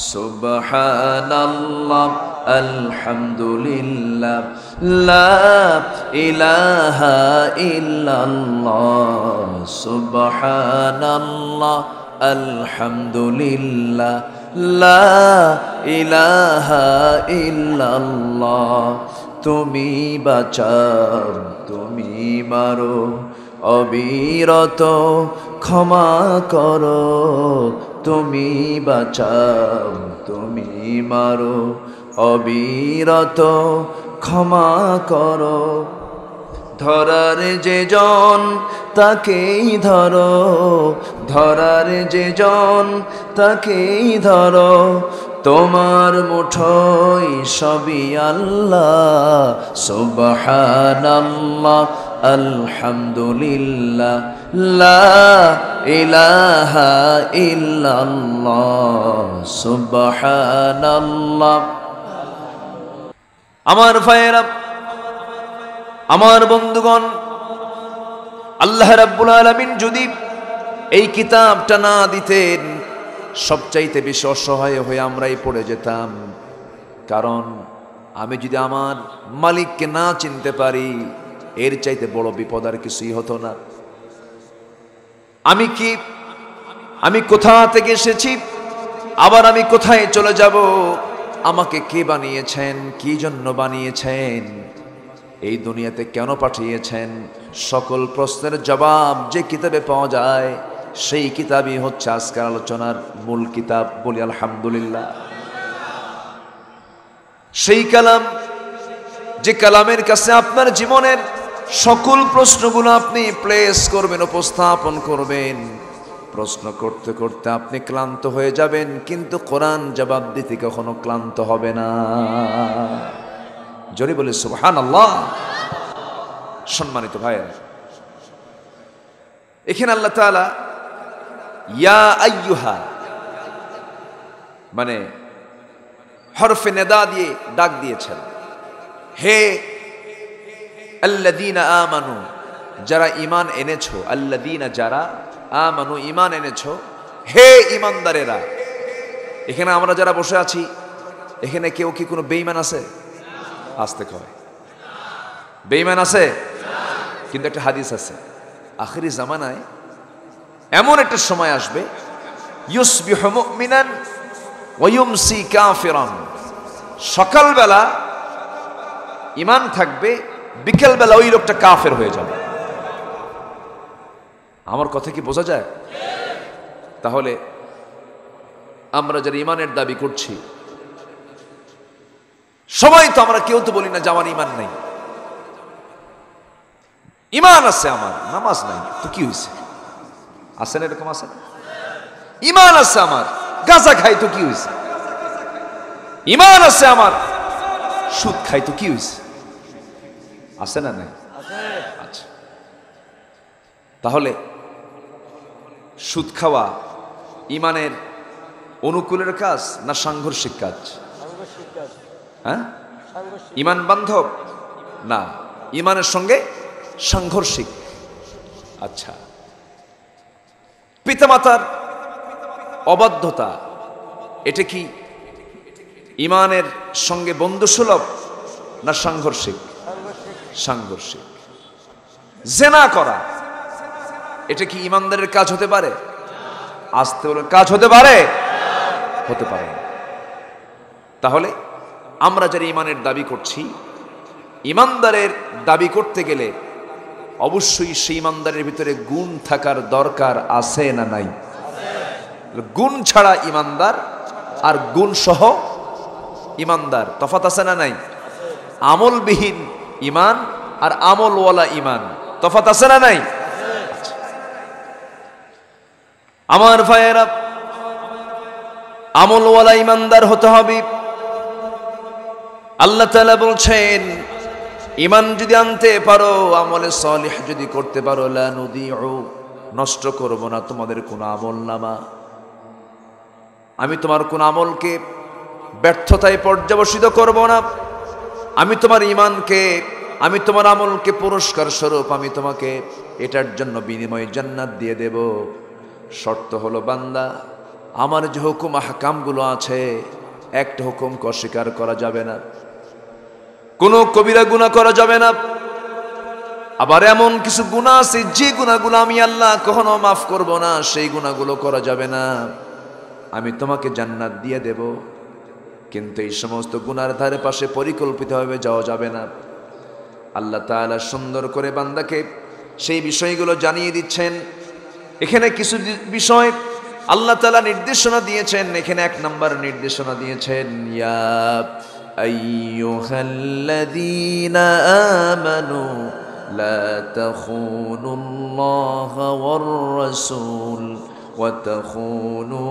সুবহানাল্লাহ আলহামদুলিল্লাহ লা ইলাহা ইল্লাল্লাহ সুবহানাল্লাহ আলহামদুলিল্লাহ লা ইলাহা ইল্লাল্লাহ। তুমি বাঁচাও তুমি মারো অবিরত ক্ষমা করো, তুমি বাঁচাও তুমি মারো অবিরত ক্ষমা করো। ধরার যে জন তাকেই ধরো, ধরার যে জন তাকেই ধরো, তোমার মুঠোয় সবই আল্লাহ। সুবহানাল্লাহ আলহামদুলিল্লাহ লা ইলাহা ইল্লাল্লাহ সুবহানাল্লাহ। আমার ভাইয়েরা, আমার বন্ধুগণ, আল্লাহ রাব্বুল আলামিন যদি এই কিতাবটা না দিতেন, সবচাইতে বেশি অসহায় হয়ে আমরাই পড়ে যেতাম। কারণ আমি যদি আমার মালিককে না চিনতে পারি, এর চাইতে বড় বিপদ আর কিছুই হতো না। আমি কোথা থেকে এসেছি, আবার আমি কোথায় চলে যাব, আমাকে কে বানিয়েছেন, কি জন্য বানিয়েছেন, এই দুনিয়াতে কেন পাঠিয়েছেন, সকল প্রশ্নের জবাব যে কিতাবে পাওয়া যায়, সেই কিতাবই হচ্ছে আজকের আলোচনার মূল কিতাব। বলি আলহামদুলিল্লাহ। সেই কালাম, যে কালামের কাছে আপনার জীবনের সকল প্রশ্নগুলো আপনি প্লেস করবেন, উপস্থাপন করবেন। প্রশ্ন করতে করতে আপনি ক্লান্ত হয়ে যাবেন, কিন্তু কোরআন জবাব দিতে কখনো ক্লান্ত হবে না। জোরে বলে সুবহানাল্লাহ। সম্মানিত ভাইয়েরা, এখানে আল্লাহ তাআলা ইয়া আইয়ুহা মানে হরফে নেদা দিয়ে ডাক দিয়েছেন। হে আল্লাযীনা আমানু, যারা ঈমান এনেছো, আল্লাযীনা যারা আমানু ঈমান এনেছো, হে ঈমানদারেরা। এখানে আমরা যারা বসে আছি, এখানে কেউ কি কোনো বেঈমান আছে? আসতে কয় বেঈমান আছে? কিন্তু একটা হাদিস আছে, আখিরি জামানায় এমন একটা সময় আসবে, ইউসবিহু মুমিনান ওয়া ইউমসি কাফিরান। সকালবেলা ঈমান থাকবে, বিকেলবেলা ওই লোকটা কাফের হয়ে যাবে। আমার কথা কি বোঝা যায়? তাহলে আমরা যারা ঈমানের দাবি করছি, সবাই তো আমরা কেউ তো বলি না যে আমার ঈমান নাই। ঈমান আছে আমার, নামাজ নাই, তো কি হয়েছে? আছে না এরকম? আছে না? ঈমান আছে আমার, গাঁজা খাই, তো কি হয়েছে? ঈমান আছে আমার, সুদ খাই, তো কি হয়েছে? আছে না নাই? আচ্ছা, তাহলে সুদ খাওয়া ঈমানের অনুকূলের কাজ না সাংঘর্ষিক কাজ? হ্যাঁ, ঈমান বান্ধব না, ঈমানের সঙ্গে সাংঘর্ষিক। আচ্ছা, পিতামাতার অবাধ্যতা, এটা কি ঈমানের সঙ্গে বন্ধুসুলভ না সাংঘর্ষিক? সাংঘর্ষিক। জেনা করা, এটা কি ঈমানদারের কাজ হতে পারে? আসতে বলে কাজ হতে পারে? হতে পারে না। তাহলে আমরা যারা ঈমানের দাবি করছি, ঈমানদারের দাবি করতে গেলে অবশ্যই সেই ঈমানদারের ভিতরে গুণ থাকার দরকার আছে না নাই? গুণ ছাড়া ঈমানদার আর গুণ সহ ঈমানদার তফাৎ আছে না নাই? আমলবিহীন ঈমান আর আমলওয়ালা ঈমান তফাৎ আছে না নাই? আমার ভাইয়েরা, আমলওয়ালা ঈমানদার হতে হবে। আল্লাহ তাআলা বলছেন, ঈমান যদি আনতে পারো, আমলে সালিহ যদি করতে পারো, লা নুদিউ, নষ্ট করব না তোমাদের কোন আমলনামা। আমি তোমার কোন আমলকে ব্যর্থতায় পর্যবসিত করব না। আমি তোমার ঈমানকে, আমি তোমার আমলকে পুরস্কার স্বরূপ আমি তোমাকে এটার জন্য বিনিময়ে জান্নাত দিয়ে দেব। শর্ত হলো বান্দা আমার যে হুকুম আহকামগুলো আছে একটা হুকুমকে অস্বীকার করা যাবে না, কোনো কবিরা গুনাহ করা যাবে না। আবার এমন কিছু গুনাহ আছে যে গুনাহগুলো আমি আল্লাহ কখনো মাফ করব না, সেই গুনাহগুলো করা যাবে না। আমি তোমাকে জান্নাত দিয়ে দেব, কিন্তু এই সমস্ত গুনার ধারে পাশে পরিকল্পিতভাবে যাওয়া যাবে না। আল্লাহ তাআলা সুন্দর করে বান্দাকে সেই বিষয়গুলো জানিয়ে দিচ্ছেন। এখানে কিছু বিষয় আল্লাহ তাআলা নির্দেশনা দিয়েছেন। এখানে এক নম্বর নির্দেশনা দিয়েছেন, ইয়া আইয়ুহাল্লাযীনা আমানু লা তাখুনুল্লাহা ওয়ার রাসূল ওয়া তাখুনু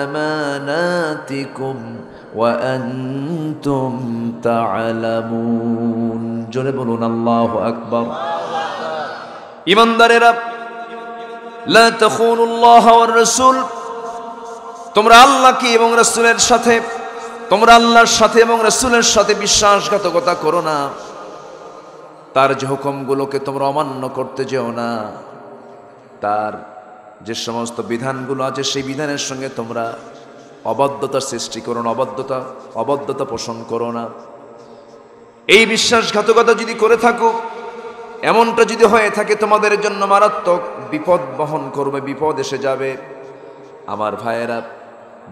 আমানাতিকুম ওয়া আনতুম তা'লামুন। জোরে বলুন আল্লাহু আকবার। ঈমানদারেরা, লা তাখুনুল্লাহা ওয়ার রাসূল, তোমরা আল্লাহকে এবং রাসূলের সাথে, তোমরা আল্লাহর সাথে এবং রাসূলের সাথে বিশ্বাসঘাতকতা করো না। তার যে হুকুমগুলোকে তোমরা অমান্য করতে যেও না, তার যে সমস্ত বিধানগুলো আছে সেই বিধানের সঙ্গে তোমরা অবাধ্যতার সৃষ্টি করো না, অবাধ্যতা পোষণ করো না। এই বিশ্বাসঘাতকতা যদি করে থাকো, এমনটা যদি হয়ে থাকে, তোমাদের জন্য মারাত্মক বিপদ বহন করবে, বিপদ এসে যাবে। আমার ভাইয়েরা,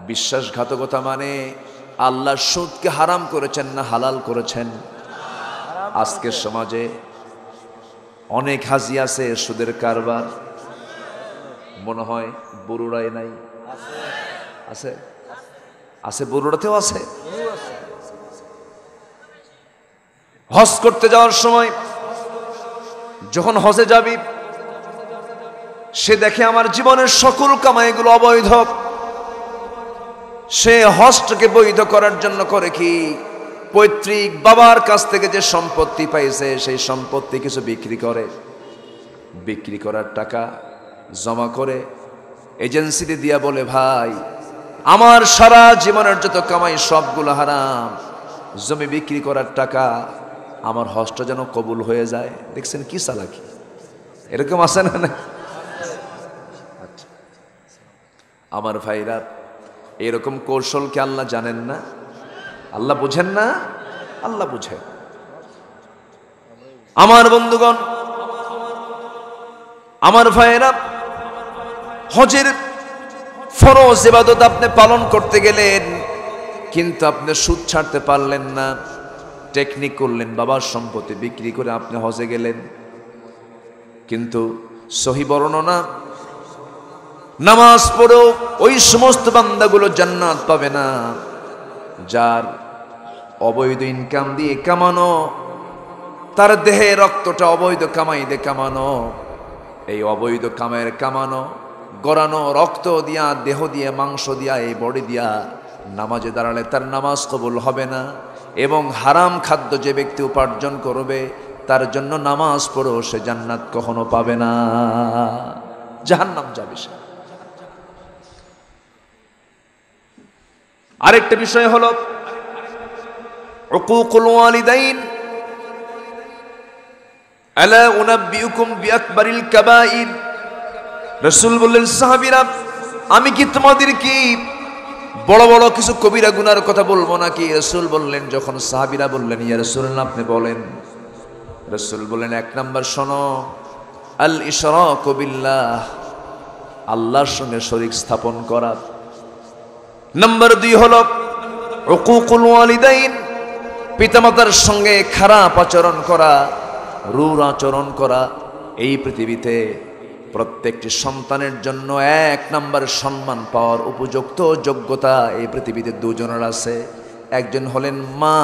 বিশ্বাসঘাতকতা মানে আল্লাহ সুদকে হারাম করেছেন না হালাল করেছেন? আজকের সমাজে অনেক হাজি আছে সুদের কারবার, মনে হয় বরুড়ায় নাই, আছে আছে, বরুড়াতেও আছে। হজ করতে যাওয়ার সময় যখন হজে যাবি, সে দেখে আমার জীবনের সকল কামাইগুলো অবৈধ। সে হজটাকে বৈধ করার জন্য করে কি, পৈতৃক বাবার কাছ থেকে যে সম্পত্তি পাইছে সেই সম্পত্তি কিছু বিক্রি করে, বিক্রি করার টাকা জমা করে এজেন্সিতে দিয়া বলে, ভাই আমার সারা জীবনের যত কামাই সবগুলো হারাম, জমি বিক্রি করার টাকা আমার হজটা যেন কবুল হয়ে যায়। দেখছেন কি চালাকি, এরকম আছে না? আচ্ছা আমার ভাইরা, এরকম কৌশল কি আল্লাহ জানেন না? আল্লাহ বুঝেন না? আল্লাহ বুঝেন। আমার বন্ধুগণ, আমার ভাইরা, হজের ফরজ ইবাদত আপনি পালন করতে গেলেন, কিন্তু আপনি সুদ ছাড়তে পারলেন না, টেকনিক করলেন, বাবার সম্পত্তি বিক্রি করে আপনি হজে গেলেন। কিন্তু সহি বর্ণনা, নামাজ পড়েও ওই সমস্ত বান্দাগুলো জান্নাত পাবে না যার অবৈধ ইনকাম দিয়ে কামানো, তার দেহে রক্তটা অবৈধ কামাই দিয়ে কামানো, এই অবৈধ কামাইয়ের কামানো গড়ানো রক্ত দিয়া, দেহ দিয়ে, মাংস দিয়া, এই বডি দিয়া নামাজে দাঁড়ালে তার নামাজ কবুল হবে না। এবং হারাম খাদ্য যে ব্যক্তি উপার্জন করবে, তার জন্য নামাজ পড়েও সে জান্নাত কখনো পাবে না, জাহান্নাম যাবে সে। আরেকটা বিষয় হলো উকুকুল ওয়ালিদাইন। আলা উনাব্বিউকুম বিআকবারিল কাবাইর। রাসূল বললেন, সাহাবীরা, আমি কি তোমাদের কি বড় বড় কিছু কবিরা গুনার কথা বলবো নাকি? রাসূল বললেন, যখন সাহাবীরা বললেন, ইয়া রাসূলুল্লাহ আপনি বলেন। রাসূল বললেন, এক নাম্বার শোনো, আল ইশরাকু বিল্লাহ, আল্লাহর সঙ্গে শরীক স্থাপন করা। নাম্বার 2 হলো উকুকুল ওয়ালিদাইন, পিতামাতার সঙ্গে খারাপ আচরণ করা, রূঢ় আচরণ করা। এই পৃথিবীতে প্রত্যেকটি সন্তানের জন্য এক নাম্বার সম্মান পাওয়ার উপযুক্ত যোগ্যতা এই পৃথিবীতে দুজনের আছে। একজন হলেন মা,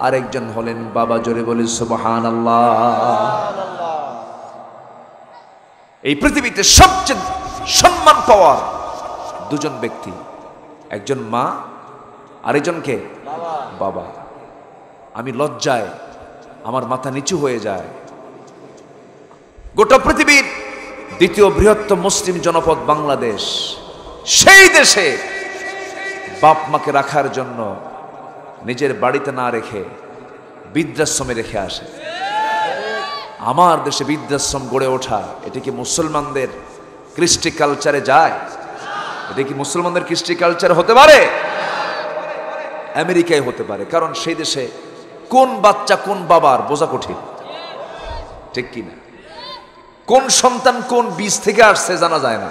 আর একজন হলেন বাবা। জোরে বলি সুবহানাল্লাহ। এই পৃথিবীতে সবচেয়ে সম্মান পাওয়ার দুজন ব্যক্তি, একজন মা, আরেকজনকে বাবা। আমি লজ্জায় আমার মাথা নিচু হয়ে যায়। গোটা পৃথিবীর দ্বিতীয় বৃহত্তম মুসলিম জনপদ বাংলাদেশ, সেই দেশে বাপ মাকে রাখার জন্য নিজের বাড়িতে না রেখে বৃদ্ধাশ্রমে রেখে আসে। আমার দেশে বৃদ্ধাশ্রম গড়ে ওঠা, এটা কি মুসলমানদের কৃষ্টি কালচারে যায়? এটা কি মুসলমানদের কৃষ্টি কালচার হতে পারে? আমেরিকায় হতে পারে, কারণ সেই দেশে কোন বাচ্চা কোন বাবার বোঝা কঠিন, ঠিক কিনা? কোন সন্তান কোন বীজ থেকে আসছে জানা যায় না।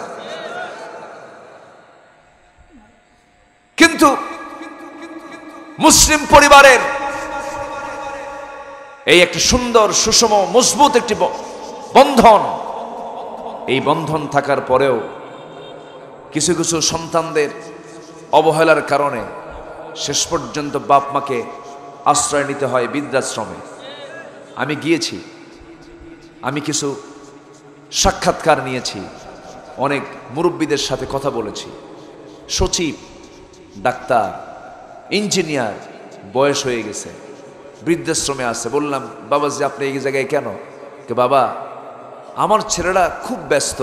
কিন্তু মুসলিম পরিবারের এই একটি সুন্দর সুষম মজবুত একটি বন্ধন, এই বন্ধন থাকার পরেও কিছু কিছু সন্তানদের অবহেলার কারণে শেষ পর্যন্ত বাপ মাকে আশ্রয় নিতে হয় বৃদ্ধাশ্রমে। আমি গিয়েছি, আমি কিছু সাক্ষাৎকার নিয়েছি, অনেক মুরব্বীদের সাথে কথা বলেছি। সচিব, ডাক্তার, ইঞ্জিনিয়ার, বয়স হয়ে গেছে, বৃদ্ধাশ্রমে আছে। বললাম, বাবাজি আপনি এই জায়গায় কেন? কে বাবা, আমার ছেলেরা খুব ব্যস্ত।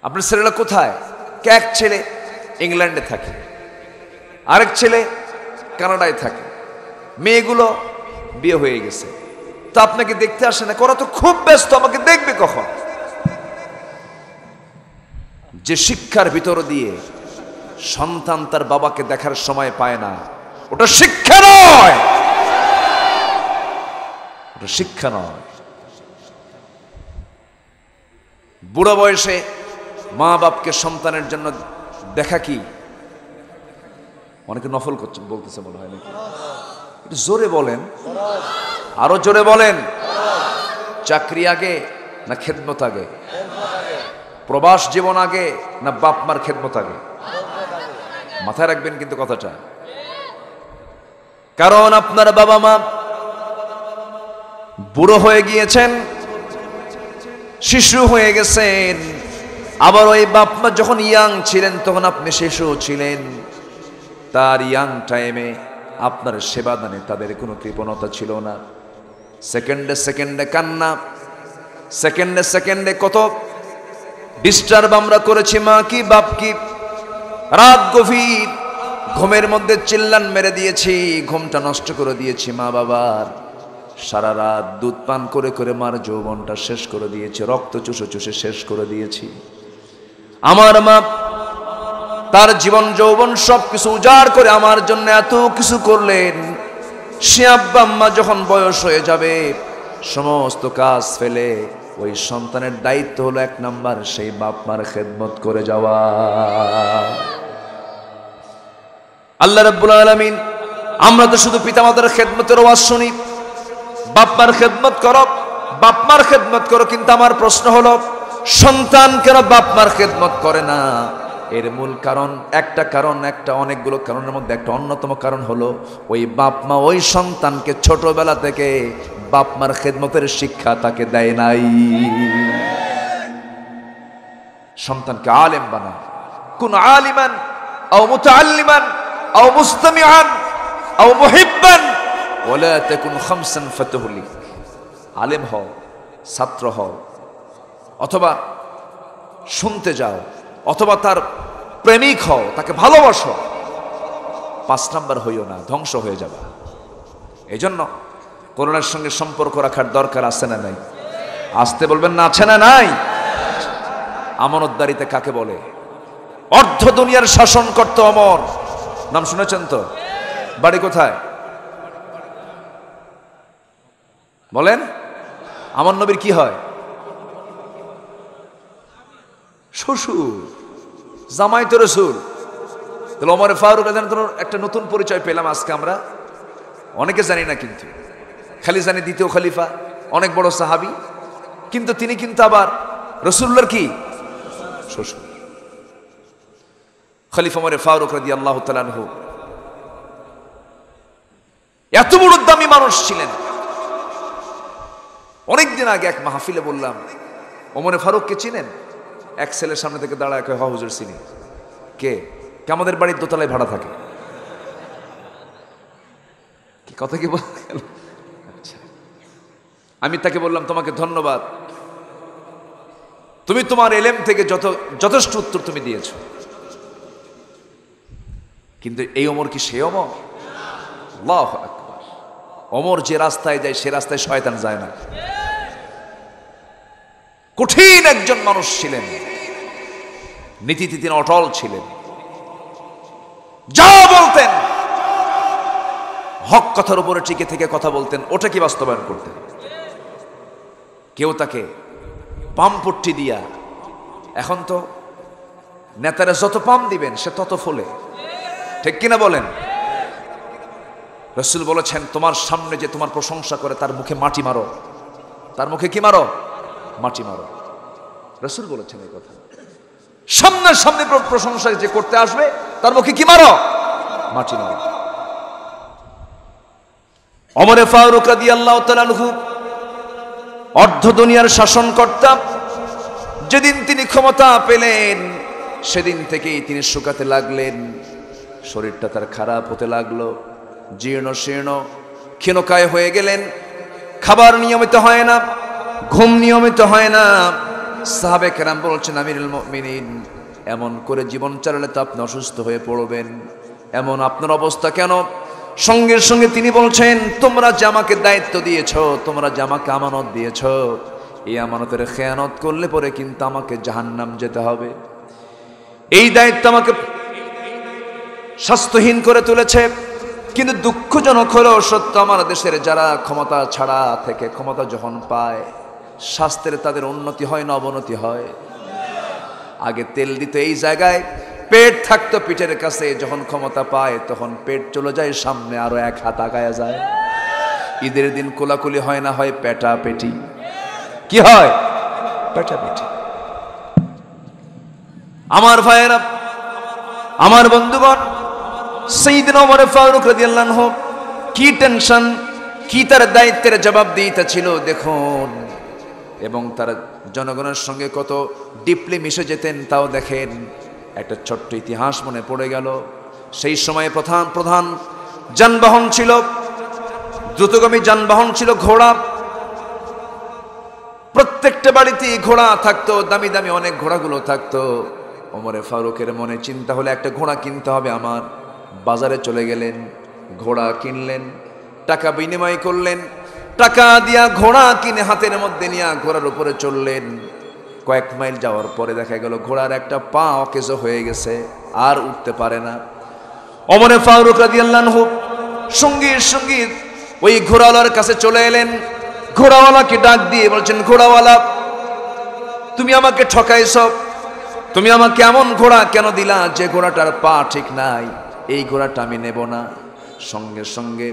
আপনার ছেলেরা কোথায়? এক ছেলে ইংল্যান্ডে থাকে, আরেক ছেলে কানাডায় থাকে, মেয়েগুলো বিয়ে হয়ে গেছে। তো আপনাকে দেখতে আসে না? ওরা তো খুব ব্যস্ত, আমাকে দেখবে কখন? যে শিক্ষার ভিতর দিয়ে সন্তান তার বাবাকে দেখার সময় পায় না, ওটা শিক্ষা নয়, ওটা শিক্ষা নয়। বুড়ো বয়সে মা বাপকে সন্তানের জন্য দেখা কি অনেকে নফল করছে, বলতেছে মনে হয় নাকি? একটু জোরে বলেন, আরো জোরে বলেন। চাকরি আগে না খেদমত আগে? প্রবাস জীবন আগে না বাপ মার খেদমত আগে? মাথায় রাখবেন কিন্তু কথাটা, কারণ আপনার বাবা মা বুড়ো হয়ে গিয়েছেন, শিশু হয়ে গেছেন। আবার ওই বাপ মা যখন ইয়াং ছিলেন তখন আপনি শিশু ছিলেন। তার ইয়াং টাইমে আপনার সেবা দানে তাদের কোনো কৃপণতা ছিল না। সেকেন্ডে সেকেন্ডে কান্না, সেকেন্ডে সেকেন্ডে কত ডিস্টার্ব আমরা করেছি মা কি বাপ কি। রাত গভীর, ঘুমের মধ্যে চিল্লান মেরে দিয়েছি, ঘুমটা নষ্ট করে দিয়েছি মা বাবার। সারা রাত দুধ পান করে করে মার যৌবনটা শেষ করে দিয়েছি, রক্ত চুষে চুষে শেষ করে দিয়েছি। আমার মা তার জীবন যৌবন সবকিছু উজাড় করে আমার জন্য এত কিছু করলেন। সে আব্বা আম্মা যখন বয়স হয়ে যাবে, সমস্ত কাজ ফেলে ওই সন্তানের দায়িত্ব হলো 1 নাম্বার সেই বাপ মার খেদমত করে যাওয়া। আল্লাহ রাব্বুল আলামিন, আমরা তো শুধু পিতামাতার খেদমতের ওয়াজ শুনি, বাপ মার খেদমত করো, বাপ মার খেদমত করো। কিন্তু আমার প্রশ্ন হলো, সন্তান কেন বাপ মার খেদমত করে না? এর মূল কারণ একটা, অনেকগুলো কারণের মধ্যে একটা অন্যতম কারণ হলো ওই বাপ মা ওই সন্তানকে ছোটবেলা থেকে বাপ মার খেদমতের শিক্ষা তাকে দেয় নাই। সন্তানকে আলেম বানান, কুন আলিমান আও মুতাআল্লিমান আও মুস্তামিআন আও মুহিব্বান ওয়ালা তাকুন খামসান ফাতুহলিক। আলেম হও, ছাত্র হও, অথবা শুনতে যাও, অথবা তার প্রেমিক হও, তাকে ভালোবাসো। 5 নাম্বার হইও না, ধ্বংস হয়ে যাবে। এই জন্য করোনার সঙ্গে সম্পর্ক রাখার দরকার আছে না নাই? আসতে বলবেন না, আছে না নাই? আমানতদারিতে কাকে বলে? অর্ধ দুনিয়ার শাসন করত অমর, নাম শুনেছেন তো? বাড়ি কোথায় বলেন? আমার নবীর কি হয়? শ্বশুর, জামাই তো রাসূল। তাহলে ওমর ফারুক একটা নতুন পরিচয় পেলাম আজকে আমরা, অনেকে জানি না, কিন্তু খালি জানি দ্বিতীয় খলিফা, অনেক বড় সাহাবী, কিন্তু তিনি কিন্তু আবার রাসূলুল্লাহর কি শ্বশুর। খলিফা ওমর ফারুক রাদিয়াল্লাহু তাআলা আনহু এত বড় দামি মানুষ ছিলেন। অনেকদিন আগে এক মাহফিলে বললাম, ওমর ফারুককে চিনেন? এক ছেলের সামনে থেকে দাঁড়ায় কয়, হ্যাঁ হুজুর চিনি। কে? আমাদের বাড়ির দোতলায় ভাড়া থাকে। কি কথা কি বল? আচ্ছা, আমি তাকে বললাম, তোমাকে ধন্যবাদ, তুমি তোমার এলেম থেকে যথেষ্ট উত্তর তুমি দিয়েছো। কিন্তু এই ওমর কি সে ওমর? আল্লাহু আকবার। ওমর যে রাস্তায় যায় সে রাস্তায় শয়তান যায় না। কঠিন একজন মানুষ ছিলেন, নীতিতে তিনি অটল ছিলেন। যা বলতেন হক কথার উপরে টিকে থেকে কথা বলতেন, ওটা কি বাস্তবায়ন করতেন। কেউ তাকে পামপট্টি দিয়া, এখন তো নেতারা যত পাম দিবেন সে তত ফলে, ঠিক কিনা বলেন। রাসূল বলেছেন তোমার সামনে যে তোমার প্রশংসা করে তার মুখে মাটি মারো, তার মুখে কি মারো? মাটি মারো। রাসূল বলেছেন এই কথা। সামনে সামনে প্রশংসা যে করতে আসবে তার মুখে কি মারো? মাটি মারো। ওমর ফারুক রাদিয়াল্লাহু তাআলা আনহু অর্ধ দুনিয়ার শাসনকর্তা, যেদিন তিনি ক্ষমতা পেলেন সেদিন থেকেই তিনি শুকাতে লাগলেন, শরীরটা তার খারাপ হতে লাগলো, জীর্ণ শীর্ণ ক্ষীণকায় হয়ে গেলেন। খাবার নিয়মিত হয় না, ঘুম নিয়মিত হয় না। সাহাবে কেরাম বলছেন আমিরুল মুমিনিন, এমন করে জীবন চালালে তো আপনি অসুস্থ হয়ে পড়বেন, এমন আপনার অবস্থা কেন? সঙ্গে সঙ্গে তিনি বলছেন তোমরা যে আমাকে দায়িত্ব দিয়েছ, তোমরা যে আমাকে আমানত দিয়েছ, এই আমানতের খেয়ানত করলে পরে কিন্তু আমাকে জাহান্নাম যেতে হবে। এই দায়িত্ব আমাকে স্বাস্থ্যহীন করে তুলেছে। কিন্তু দুঃখজনক হলো সত্য, আমার দেশের যারা ক্ষমতা ছাড়া থেকে ক্ষমতা যখন পায়, স্বাস্থ্যের তাদের উন্নতি হয় না অবনতি হয়? আগে তেল দিত এই জায়গায়, পেট থাকতো পিঠের কাছে, যখন ক্ষমতা পায় তখন পেট চলে যায় সামনে, আরো এক হাত আগায়া যায়। ঈদের দিন কোলাকুলি হয় না, হয় পেটা পেটি। কি হয়? পেটা পেটি। আমার ভাইয়েরা, আমার বন্ধুগণ, সাইয়েদনা ওমর ফারুক রাদিয়াল্লাহু আনহু কি টেনশন, কি তার দায়িত্বের জবাবদিহিতা ছিল দেখুন, এবং তারা জনগণের সঙ্গে কত ডিপলি মিশে যেতেন তাও দেখেন। একটা ছোট্ট ইতিহাস মনে পড়ে গেল। সেই সময়ে প্রধান যানবাহন ছিল, দ্রুতগামী যানবাহন ছিল ঘোড়া। প্রত্যেকটা বাড়িতে ঘোড়া থাকতো, দামি দামি অনেক ঘোড়াগুলো থাকতো। ওমরে ফারুকের মনে চিন্তা হলো একটা ঘোড়া কিনতে হবে আমার। বাজারে চলে গেলেন, ঘোড়া কিনলেন, টাকা বিনিময় করলেন, টাকা দিয়া ঘোড়া কিনে হাতের মধ্যে নিয়ে ঘোড়ার উপরে চললেন। কয়েক মাইল যাওয়ার পরে দেখা গেল ঘোড়ার একটা পা অকেজ হয়ে গেছে, আর উঠতে পারে না। ওমরে ফারুক রাদিয়াল্লাহু আনহু সঙ্গে সঙ্গে ওই ঘোড়াওয়ালার কাছে চলে এলেন। ঘোড়াওয়ালাকে ডাক দিয়ে বলছেন, ঘোড়াওয়ালা তুমি আমাকে ঠকাইছো, তুমি আমাকে এমন ঘোড়া কেন দিলা যে ঘোড়াটার পা ঠিক নাই, এই ঘোড়াটা আমি নেব না। সঙ্গে সঙ্গে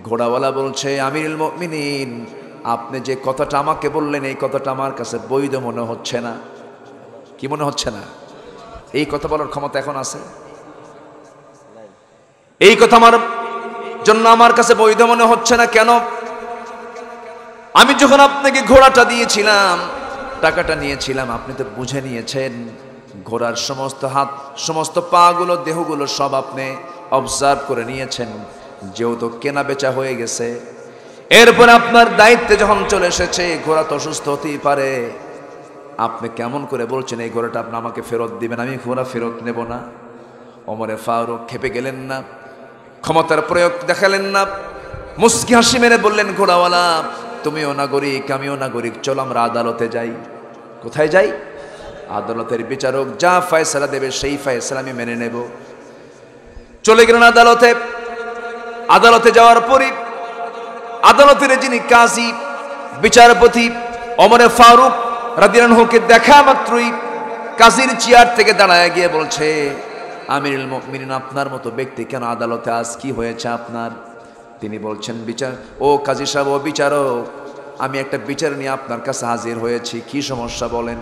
ঘোড়াওয়ালা বলছে, আমিরুল মুমিনিন আপনি যে কথাটা আমাকে বললেন এই কথাটা আমার কাছে বৈধ মনে হচ্ছে না। কি মনে হচ্ছে না? এই কথা বলার ক্ষমতা এখন আছে? এই কথা আমার জন্য আমার কাছে বৈধ মনে হচ্ছে না। কেন? আমি যখন আপনাকে ঘোড়াটা দিয়েছিলাম, টাকাটা নিয়েছিলাম, আপনি তো বুঝে নিয়েছেন ঘোড়ার সমস্ত হাত, সমস্ত পা গুলো, দেহগুলো সব আপনি অবজার্ভ করে নিয়েছেন, যেহেতু কেনা বেচা হয়ে গেছে। এরপর আপনার দায়িত্বে যখন চলে এসেছে, ঘোড়া তো অসুস্থ হতেই পারে, আপনি কেমন করে বলছেন এই ঘোড়াটা আপনি আমাকে ফেরত দিবেন? আমি ঘোড়া ফেরত নেব না। ওমরে ফারুক খেপে গেলেন না, ক্ষমতার প্রয়োগ দেখালেন না, মুস্কি হাসি মেরে বললেন, ঘোড়াওয়ালা তুমিও নাগরিক আমিও নাগরিক, চল আমরা আদালতে যাই। কোথায় যাই? আদালতের বিচারক যা ফয়সালা দেবে সেই ফয়সালা আমি মেনে নেব। চলে গেলেন আদালতে। আদালতে যাওয়ার পরে আদালতের যিনি কাজী, বিচারপতি, ওমরে ফারুক রাদিয়াল্লাহু আনহুকে দেখা মাত্রই কাজীর চেয়ার থেকে দাঁড়ায় গিয়ে বলছে, আমিরুল মুমিনিন আপনার মতো ব্যক্তি কেন আদালতে, আজ কি হয়েছে আপনার? তিনি বলছেন, বিচার ও কাজী সাহেব, ও বিচারক, আমি একটা বিচার নিয়ে আপনার কাছে হাজির হয়েছি। কি সমস্যা বলেন?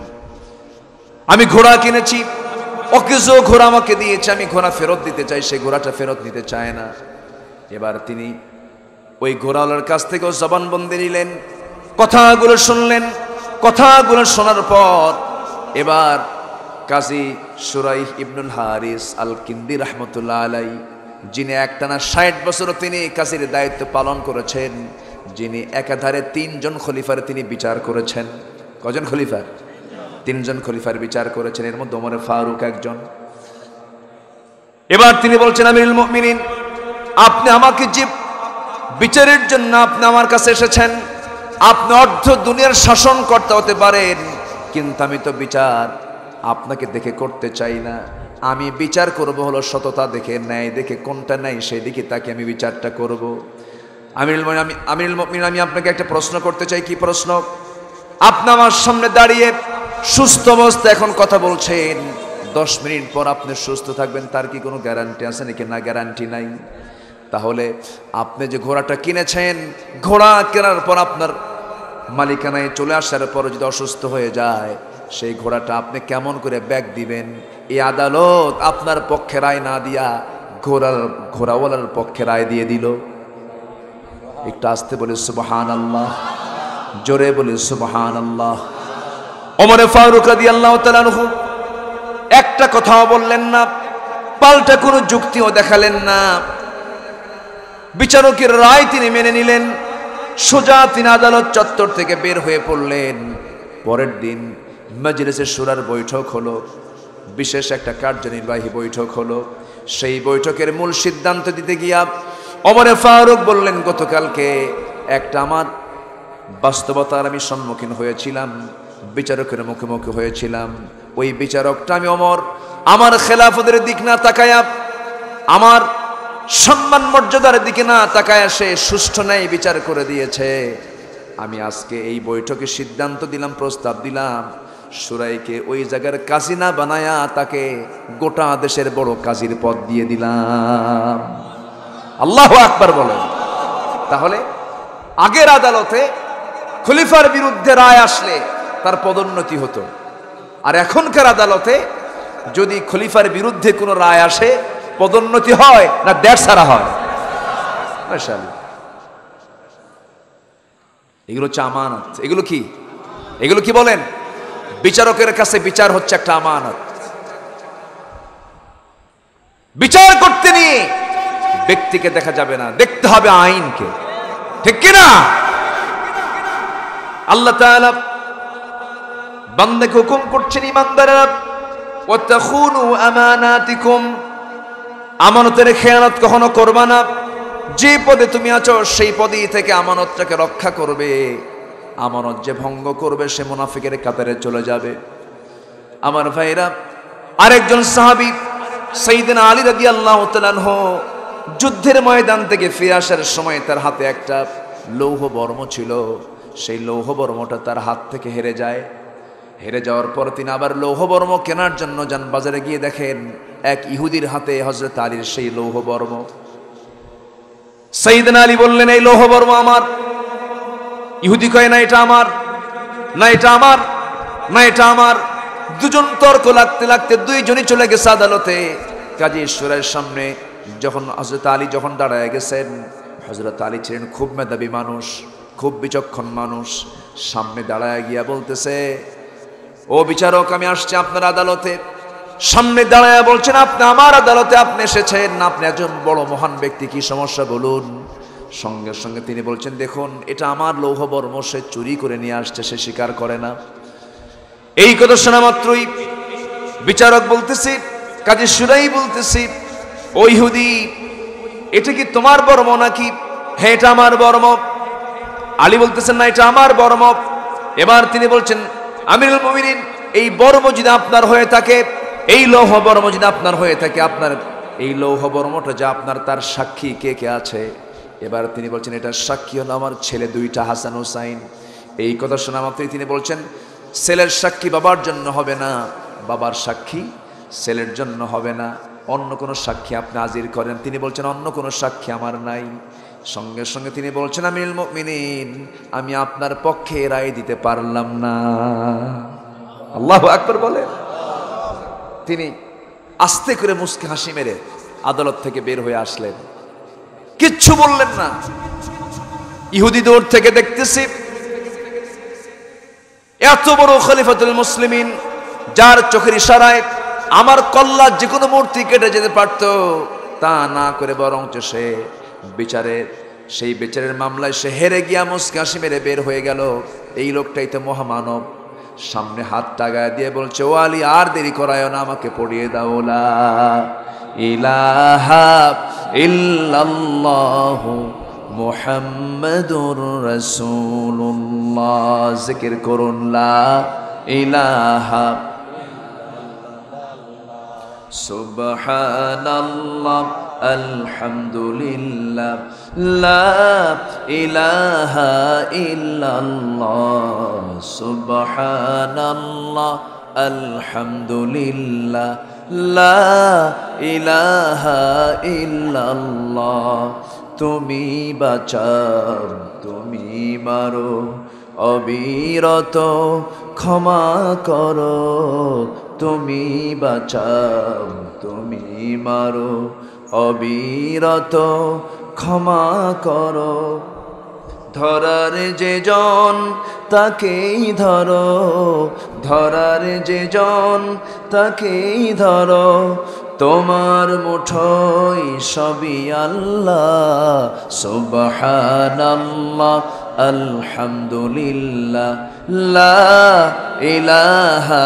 আমি ঘোড়া কিনেছি, অকেজ ঘোড়া আমাকে দিয়েছে, আমি ঘোড়া ফেরত দিতে চাই, সেই ঘোড়াটা ফেরত নিতে চায় না। এবার তিনি ওই ঘোড়াওয়ালার কাছ থেকেও জবানবন্দি নিলেন, কথাগুলো শুনলেন। কথাগুলো শোনার পর এবার কাজী শুরাইহ ইবনুল হারিস আল কিন্দি রাহমাতুল্লাহ আলাইহি, যিনি একটানা ৬০ বছর তিনি কাজীর দায়িত্ব পালন করেছেন, যিনি একাধারে ৩ জন খলিফার তিনি বিচার করেছেন। কজন খলিফা? ৩ জন খলিফার বিচার করেছেন, এর মধ্যে ওমর ফারুক একজন। এবার তিনি বলছেন, আমিরুল মুমিনিন আপনি আমাকে যে বিচারের জন্য আপনি আমার কাছে এসেছেন, আপনি অর্ধ দুনিয়ার শাসনকর্তা হতে পারেন, কিন্তু আমি তো বিচার আপনাকে দেখে করতে চাই না, আমি বিচার করব হলো সততা দেখে, ন্যায় দেখে, কোনটা ন্যায় সেই দিকে তাকে আমি বিচারটা করব। আমিরুল মুমিনিন, আমি আপনাকে একটা প্রশ্ন করতে চাই। কি প্রশ্ন? আপনি আমার সামনে দাঁড়িয়ে সুস্থ অবস্থা এখন কথা বলছেন, 10 মিনিট পর আপনি সুস্থ থাকবেন, তার কি কোনো গ্যারান্টি আছে নাকি? না, গ্যারান্টি নাই। তাহলে আপনি যে ঘোড়াটা কিনেছেন, ঘোড়া কেনার পর আপনার মালিকানায় চলে আসার পর যদি অসুস্থ হয়ে যায়, সেই ঘোড়াটা আপনি কেমন করে ব্যাগ দিবেন? এই আদালত আপনার পক্ষে রায় না দিয়া ঘোড়াওয়ালার পক্ষে রায় দিয়ে দিল। একটু আস্তে বলে সুবহানাল্লাহ, জোরে বলে সুবহানাল্লাহ। ওমর ফারুক রাদিয়াল্লাহু তাআলা আনহু একটা কথাও বললেন না, পাল্টা কোনো যুক্তিও দেখালেন না। বিচারকের রায় তিনি মেনে নিলেন, সোজা তিনি আদালত চত্বর থেকে বের হয়ে পড়লেন। পরের দিন মজলিসে শুরার বৈঠক হলো, বিশেষ একটা কার্যনির্বাহী বৈঠক হলো। সেই বৈঠকের মূল সিদ্ধান্ত দিতে গিয়া ওমর ফারুক বললেন, গতকালকে একটা আমার বাস্তবতার আমি সম্মুখীন হয়েছিলাম, বিচারকের মুখোমুখি হয়েছিলাম। ওই বিচারকটা আমি ওমর আমার খেলাফতের দিক না তাকায়া, আমার সম্মান মর্যাদার দিকে না তাকায়া সে সুষ্ঠু ন্যায় বিচার করে দিয়েছে। আমি আজকে এই বৈঠকে সিদ্ধান্ত দিলাম, প্রস্তাব দিলাম, সুরাইকে ওই জায়গার কাজী না বানায়া তাকে গোটা দেশের বড় কাজীর পদ দিয়ে দিলাম। আল্লাহু আকবার বলেন। তাহলে আগের আদালতে খলিফার বিরুদ্ধে রায় আসলে তার পদোন্নতি হতো, আর এখনকার আদালতে যদি খলিফার বিরুদ্ধে কোনো রায় আসে পদোন্নতি হয় না দেড় সারা হয়? মাশাআল্লাহ। এগুলো হচ্ছে আমানত। এগুলো কি বলেন? বিচারকের কাছে বিচার হচ্ছে একটা আমানত। বিচার করতে নিয়ে ব্যক্তিকে দেখা যাবে না, দেখতে হবে আইনকে, ঠিক কিনা? আল্লাহ তাআলা বান্দাকে হুকুম করছেন, ঈমানদারেরা, ওয়াতাখুনু আমানাতিকুম, আমানতের খেয়ানত কখনো করবা না। যে পদে তুমি আছো সেই পদেই থেকে আমানতটাকে রক্ষা করবে। আমানত যে ভঙ্গ করবে সে মুনাফিকের কাতারে চলে যাবে। আমার ভাইরা, আরেকজন সাহাবী সাইয়েদনা আলী রাদিয়াল্লাহু তাআলা আনহু যুদ্ধের ময়দান থেকে ফিরে আসার সময় তার হাতে একটা লৌহ বর্ম ছিল। সেই লৌহ বর্মটা তার হাত থেকে হেরে যায়। হেরে যাওয়ার পর তিনি আবার লৌহ বর্ম কেনার জন্য যান, বাজারে গিয়ে দেখেন এক ইহুদির হাতে হযরত আলীর সেই লৌহ বর্ম। সাইয়েদনা আলী বললেন, এই লৌহ বর্ম আমার। ইহুদি কয়, না এটা আমার, না এটা আমার, না এটা আমার। দুজন তর্ক লাগতে লাগতে দুইজনই চলে গেছে আদালতে। কাজী ঈশ্বরের সামনে যখন হযরত আলী যখন দাঁড়ায় গেছেন, হযরত আলী ছিলেন খুব মেধাবী মানুষ, খুব বিচক্ষণ মানুষ। সামনে দাঁড়ায় গিয়া বলতেছে, ও বিচারক, আমি আসছি আপনার আদালতে। সামনে দাঁড়ায় বলছেন, আপনি আমার আদালতে আপনি এসেছেন, আপনি একজন বড় মহান ব্যক্তি, কি সমস্যা বলুন। সঙ্গে সঙ্গে তিনি বলছেন, দেখুন এটা আমার লৌহ বর্ম, সে চুরি করে নিয়ে আসছে, সে স্বীকার করে না। এই কথা শোনা মাত্রই বিচারক বলতেছি, কাজী শুরাই বলতেছি, ও ইহুদি, এটা কি তোমার বর্ম নাকি? হ্যাঁ, এটা আমার বর্ম। আলী বলতেছেন, না এটা আমার বর্ম। এবার তিনি বলছেন, আমিরুল মুমিনিন, এই বর্ম যদি আপনার হয়ে থাকে, এই লৌহ বর্ম যদি আপনার হয়ে থাকে, আপনার এই লৌহ বর্মটা যা আপনার, তার সাক্ষী কে কে আছে? এবার তিনি বলছেন, এটা সাক্ষী হলো আমার ছেলে দুইটা, হাসান হুসাইন। এই কথা শোনা মাত্রই তিনি বলছেন, ছেলের সাক্ষী বাবার জন্য হবে না, বাবার সাক্ষী ছেলের জন্য হবে না, অন্য কোনো সাক্ষী আপনি হাজির করেন। তিনি বলছেন, অন্য কোনো সাক্ষী আমার নাই। সঙ্গে সঙ্গে তিনি বলছেন, আমিরুল মুমিনিন, আমি আপনার পক্ষে রায় দিতে পারলাম না। আল্লাহু আকবার বলেন। তিনি আস্তে করে মুস্কি হাসি মেরে আদালত থেকে বের হয়ে আসলেন, কিচ্ছু বললেন না। ইহুদি দূর থেকে দেখতেছি, এত বড় খলিফাতুল মুসলিমিন, যার চোখের ইশারায় আমার কল্লা যে কোনো মূর্তি কেটে যেতে পারত, তা না করে বরঞ্চ সে সেই বিচারের মামলায় সে হেরে গিয়া মুস্কি হাসি মেরে বের হয়ে গেল। এই লোকটাই তো মহামানব। সামনে হাত টাগায় দিয়ে বলছে, ও আলী, আর দেরি করায় না, আমাকে পড়িয়ে দাও লা ইলাহা ইল্লাল্লাহু মুহাম্মাদুর রাসূলুল্লাহ। জিকির করুন, লা ইলাহা সুবহানাল্লাহ আলহামদুলিল্লাহ লা ইলাহা ইল্লাল্লাহ সুবহানাল্লাহ আলহামদুলিল্লাহ লা ইলাহা ইল্লাল্লাহ। তুমি বাঁচাও তুমি মারো অবিরত ক্ষমা করো, তুমি বাঁচাও তুমি মারো অবিরত ক্ষমা করো। ধরার যে জন তাকেই ধরো, ধরার যে জন তাকেই ধরো, তোমার মুঠোয় সবই আল্লাহ। সুবহানাল্লাহ আলহামদুলিল্লাহ লা ইলাহা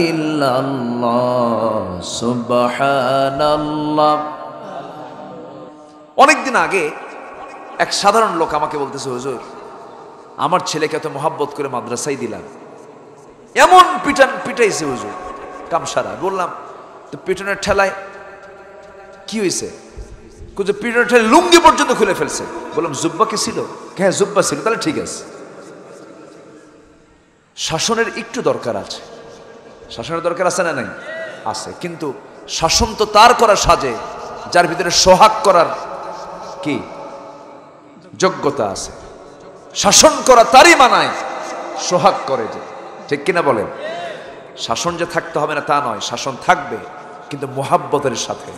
ইল্লাল্লাহ সুবহানাল্লাহ। অনেকদিন আগে এক সাধারণ লোক আমাকে বলতেছে, হুজুর আমার ছেলেকে এত মহাব্বত করে মাদ্রাসায় দিলাম, এমন পিটাইছে হুজুর কামসারা। বললাম তো পিটনের ঠেলায় কি হয়েছে? পিটনের ঠেলায় লুঙ্গি পর্যন্ত খুলে ফেলছে। বললাম জুব্বা কি ছিল? হ্যাঁ জুব্বা ছিল। তাহলে ঠিক আছে। শাসনের একটু দরকার আছে, শাসনের দরকার আছে না নাই? আছে, কিন্তু শাসন তো তার করা সাজে যার ভিতরে সোহাগ করার কি যোগ্যতা আছে। শাসন করা তারই মানায় সোহাগ করে, যে ঠিক কিনা বলেন? শাসন যে থাকতে হবে না তা নয়, শাসন থাকবে কিন্তু মোহাব্বতের সাথে।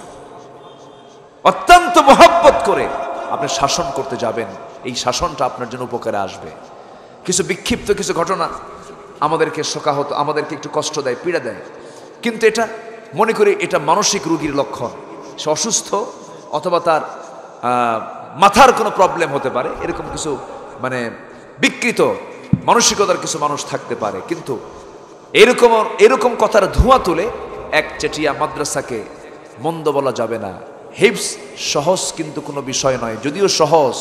অত্যন্ত মোহাব্বত করে আপনি শাসন করতে যাবেন, এই শাসনটা আপনার জন্য উপকারে আসবে। কিছু বিক্ষিপ্ত কিছু ঘটনা আমাদেরকে শোকাহত, আমাদেরকে একটু কষ্ট দেয়, পীড়া দেয়, কিন্তু এটা মনে করি এটা মানসিক রোগীর লক্ষণ। সে অসুস্থ অথবা তার মাথার কোনো প্রবলেম হতে পারে, এরকম কিছু মানে বিকৃত মানসিকতার কিছু মানুষ থাকতে পারে। কিন্তু এরকম কথার ধোঁয়া তুলে এক চেটিয়া মাদ্রাসাকে মন্দ বলা যাবে না। হিফজ সহজ কিন্তু কোনো বিষয় নয়, যদিও সহজ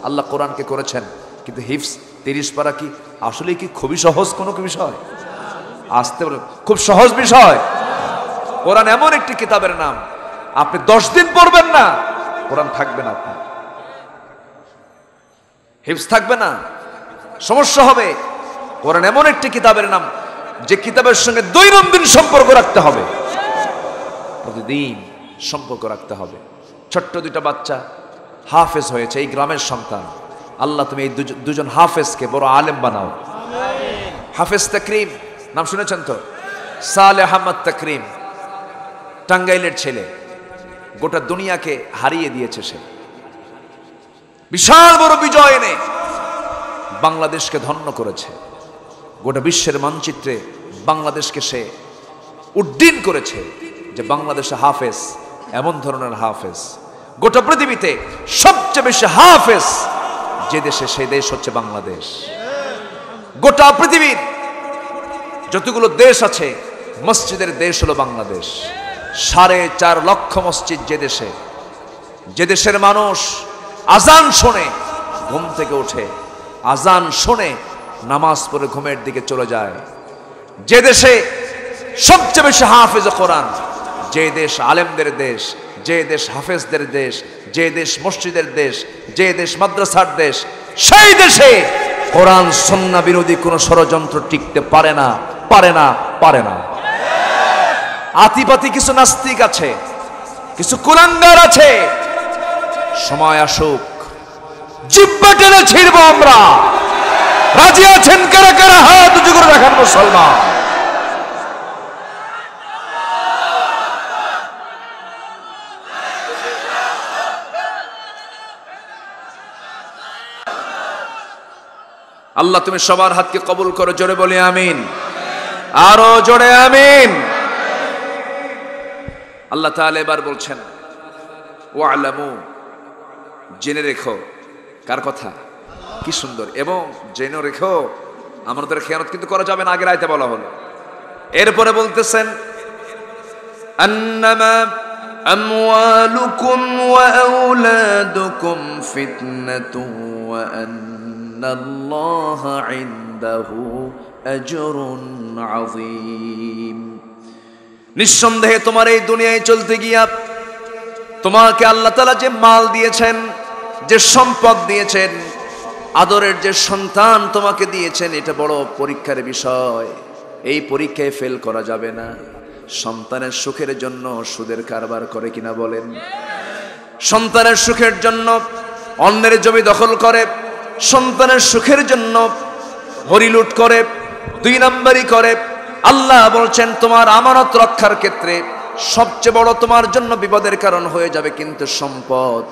আল্লাহ কোরআনকে করেছেন, কিন্তু হিফজ 30 পারা কি আসলে কি খুবই সহজ কোনো বিষয়? আসতে বলে খুব সহজ বিষয়। কোরআন এমন একটি কিতাবের নাম, আপনি 10 দিন পড়বেন না কোরআন থাকবে না, আপনার হিফজ থাকবে না, সমস্যা হবে। কোরআন এমন একটি কিতাবের নাম যে কিতাবের সঙ্গে দৈনন্দিন সম্পর্ক রাখতে হবে, প্রতিদিন সম্পর্ক রাখতে হবে। ছোট্ট দুইটা বাচ্চা হাফেজ হয়েছে, এই গ্রামের সন্তান। আল্লাহ তুমি এই দুজন হাফেজকে বড় আলেম বানাও। হাফেজ তাকরিম নাম শুনেছেন তো? সালেহ আহমদ তাকরিম, টাঙ্গাইলের ছেলে, গোটা দুনিয়াকে হারিয়ে দিয়েছে সে। বিশাল বড় বিজয় এনে বাংলাদেশকে ধন্য করেছে, গোটা বিশ্বের মানচিত্রে বাংলাদেশকে সে উড্ডীন করেছে যে বাংলাদেশে হাফেজ এমন ধরনের হাফেজ। গোটা পৃথিবীতে সবচেয়ে বেশি হাফেজ যে দেশে, সেই দেশ হচ্ছে বাংলাদেশ। গোটা পৃথিবীর যতগুলো দেশ আছে মসজিদের দেশ হলো বাংলাদেশ। 4.5 লক্ষ মসজিদ যে দেশের মানুষ আজান শোনে ঘুম থেকে ওঠে, আজান শোনে নামাজ পড়ে ঘুমের দিকে চলে যায়, যে দেশে সবচেয়ে বেশি হাফেজ কোরআন, যে দেশ আলেমদের দেশ, যে দেশ হাফেজদের দেশ, যে দেশ মসজিদের দেশ, যে দেশ মাদ্রাসার দেশ, সেই দেশে কোরআন সুন্নাহ বিরোধী কোনো ষড়যন্ত্র টিকতে পারে না, পারে না, পারে না। আতিপাতি কিছু নাস্তিক আছে, কিছু কুলাঙ্গার আছে, সময় আসুক জিহ্বা টেনে ছিড়বো আমরা। রাজি আছেন কারা কারা? হাত উঁচু করে রাখেন মুসলমান। আল্লাহ তুমি সবার হাতকে কবুল করো, জোরে বলি আমিন, আরো জোরে আমিন। আল্লাহ তাআলা এবার বলছেন ওয়ালামু, জেনে রেখো। কার কথা? কি সুন্দর। এবং জেনে রেখো আমাদের খেয়ানত কিন্তু করা যাবে না, আগের আয়াতে বলা হলো। এরপরে বলতেছেন আন্নামা আমওয়ালুকুম ওয়া আওলাদুকুম ফিতনাতুন ওয়া আন্নাল্লাহা ইনদাহু আজরুন আযীম। নিঃসন্দেহে তোমার এই দুনিয়ায় চলতে গিয়া তোমাকে আল্লাহ তাআলা যে মাল দিয়েছেন, যে সম্পদ দিয়েছেন, আদরের যে সন্তান তোমাকে দিয়েছেন, এটা বড় পরীক্ষার বিষয়। এই পরীক্ষায় ফেল করা যাবে না। সন্তানের সুখের জন্য সুদের কারবার করে কিনা বলেন? সন্তানের সুখের জন্য অন্যের জমি দখল করে, সন্তানের সুখের জন্য হরিলুট করে, 2 নম্বরই করে। আল্লাহ বলছেন তোমার আমানত রক্ষার ক্ষেত্রে সবচেয়ে বড় তোমার জন্য বিপদের কারণ হয়ে যাবে কিন্তু সম্পদ,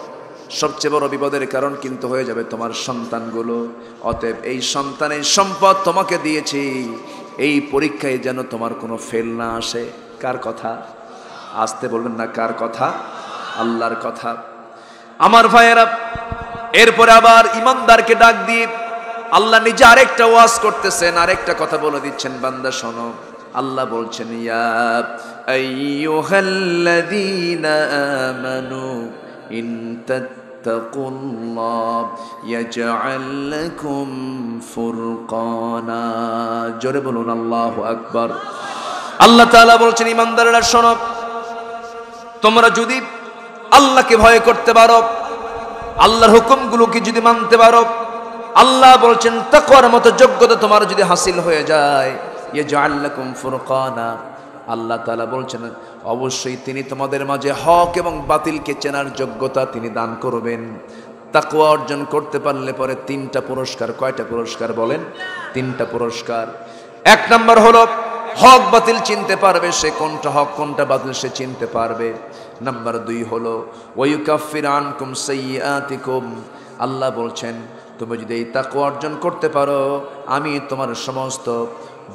সবচেয়ে বড় বিপদের কারণ কিন্তু হয়ে যাবে তোমার সন্তানগুলো। অতএব এই সন্তান, এই সম্পদ তোমাকে দিয়েছি, এই পরীক্ষায় যেন তোমার কোনো ফেল না আসে। কার কথা? আসতে বলবেন না, কার কথা? আল্লাহর কথা। আমার ভাইয়েরা, এরপরে আবার ইমানদারকে ডাক দিয়ে আল্লাহ নিজে আরেকটা ওয়াজ করতেছেন, আরেকটা কথা বলে দিচ্ছেন, বান্দা শোনো। আল্লাহ বলছেন, ইয়া আইয়ুহাল্লাযীনা আমানু ইন তাত্তাকুল্লাহ ইয়াজআল লাকুম ফুরকানা। জোরে বলুন আল্লাহু আকবার। আল্লাহ তাআলা বলছেন, ইমানদাররা শোনো, তোমরা যদি আল্লাহকে ভয় করতে পারো, আল্লাহর হুকুমগুলোকে যদি মানতে পারো, আল্লাহ বলছেন তাকওয়ার মতো যোগ্যতা তোমার যদি হাসিল হয়ে যায়, ইয়াজআল লাকুম ফুরকানা, আল্লাহ তাআলা বলছেন অবশ্যই তিনি তোমাদের মাঝে হক এবং বাতিলকে চেনার যোগ্যতা তিনি দান করবেন। তাকওয়া অর্জন করতে পারলে পরে 3টা পুরস্কার। কয়টা পুরস্কার বলেন? 3টা পুরস্কার। 1 নম্বর হলো হক বাতিল চিনতে পারবে, সে কোনটা হক কোনটা বাতিল সে চিনতে পারবে। নাম্বার 2 হলো ওয়ায়ুকাফির আনকুম সাইয়্যাতিকুম, আল্লাহ বলছেন তুমি যদি এই তাকওয়া অর্জন করতে পারো, আমি তোমার সমস্ত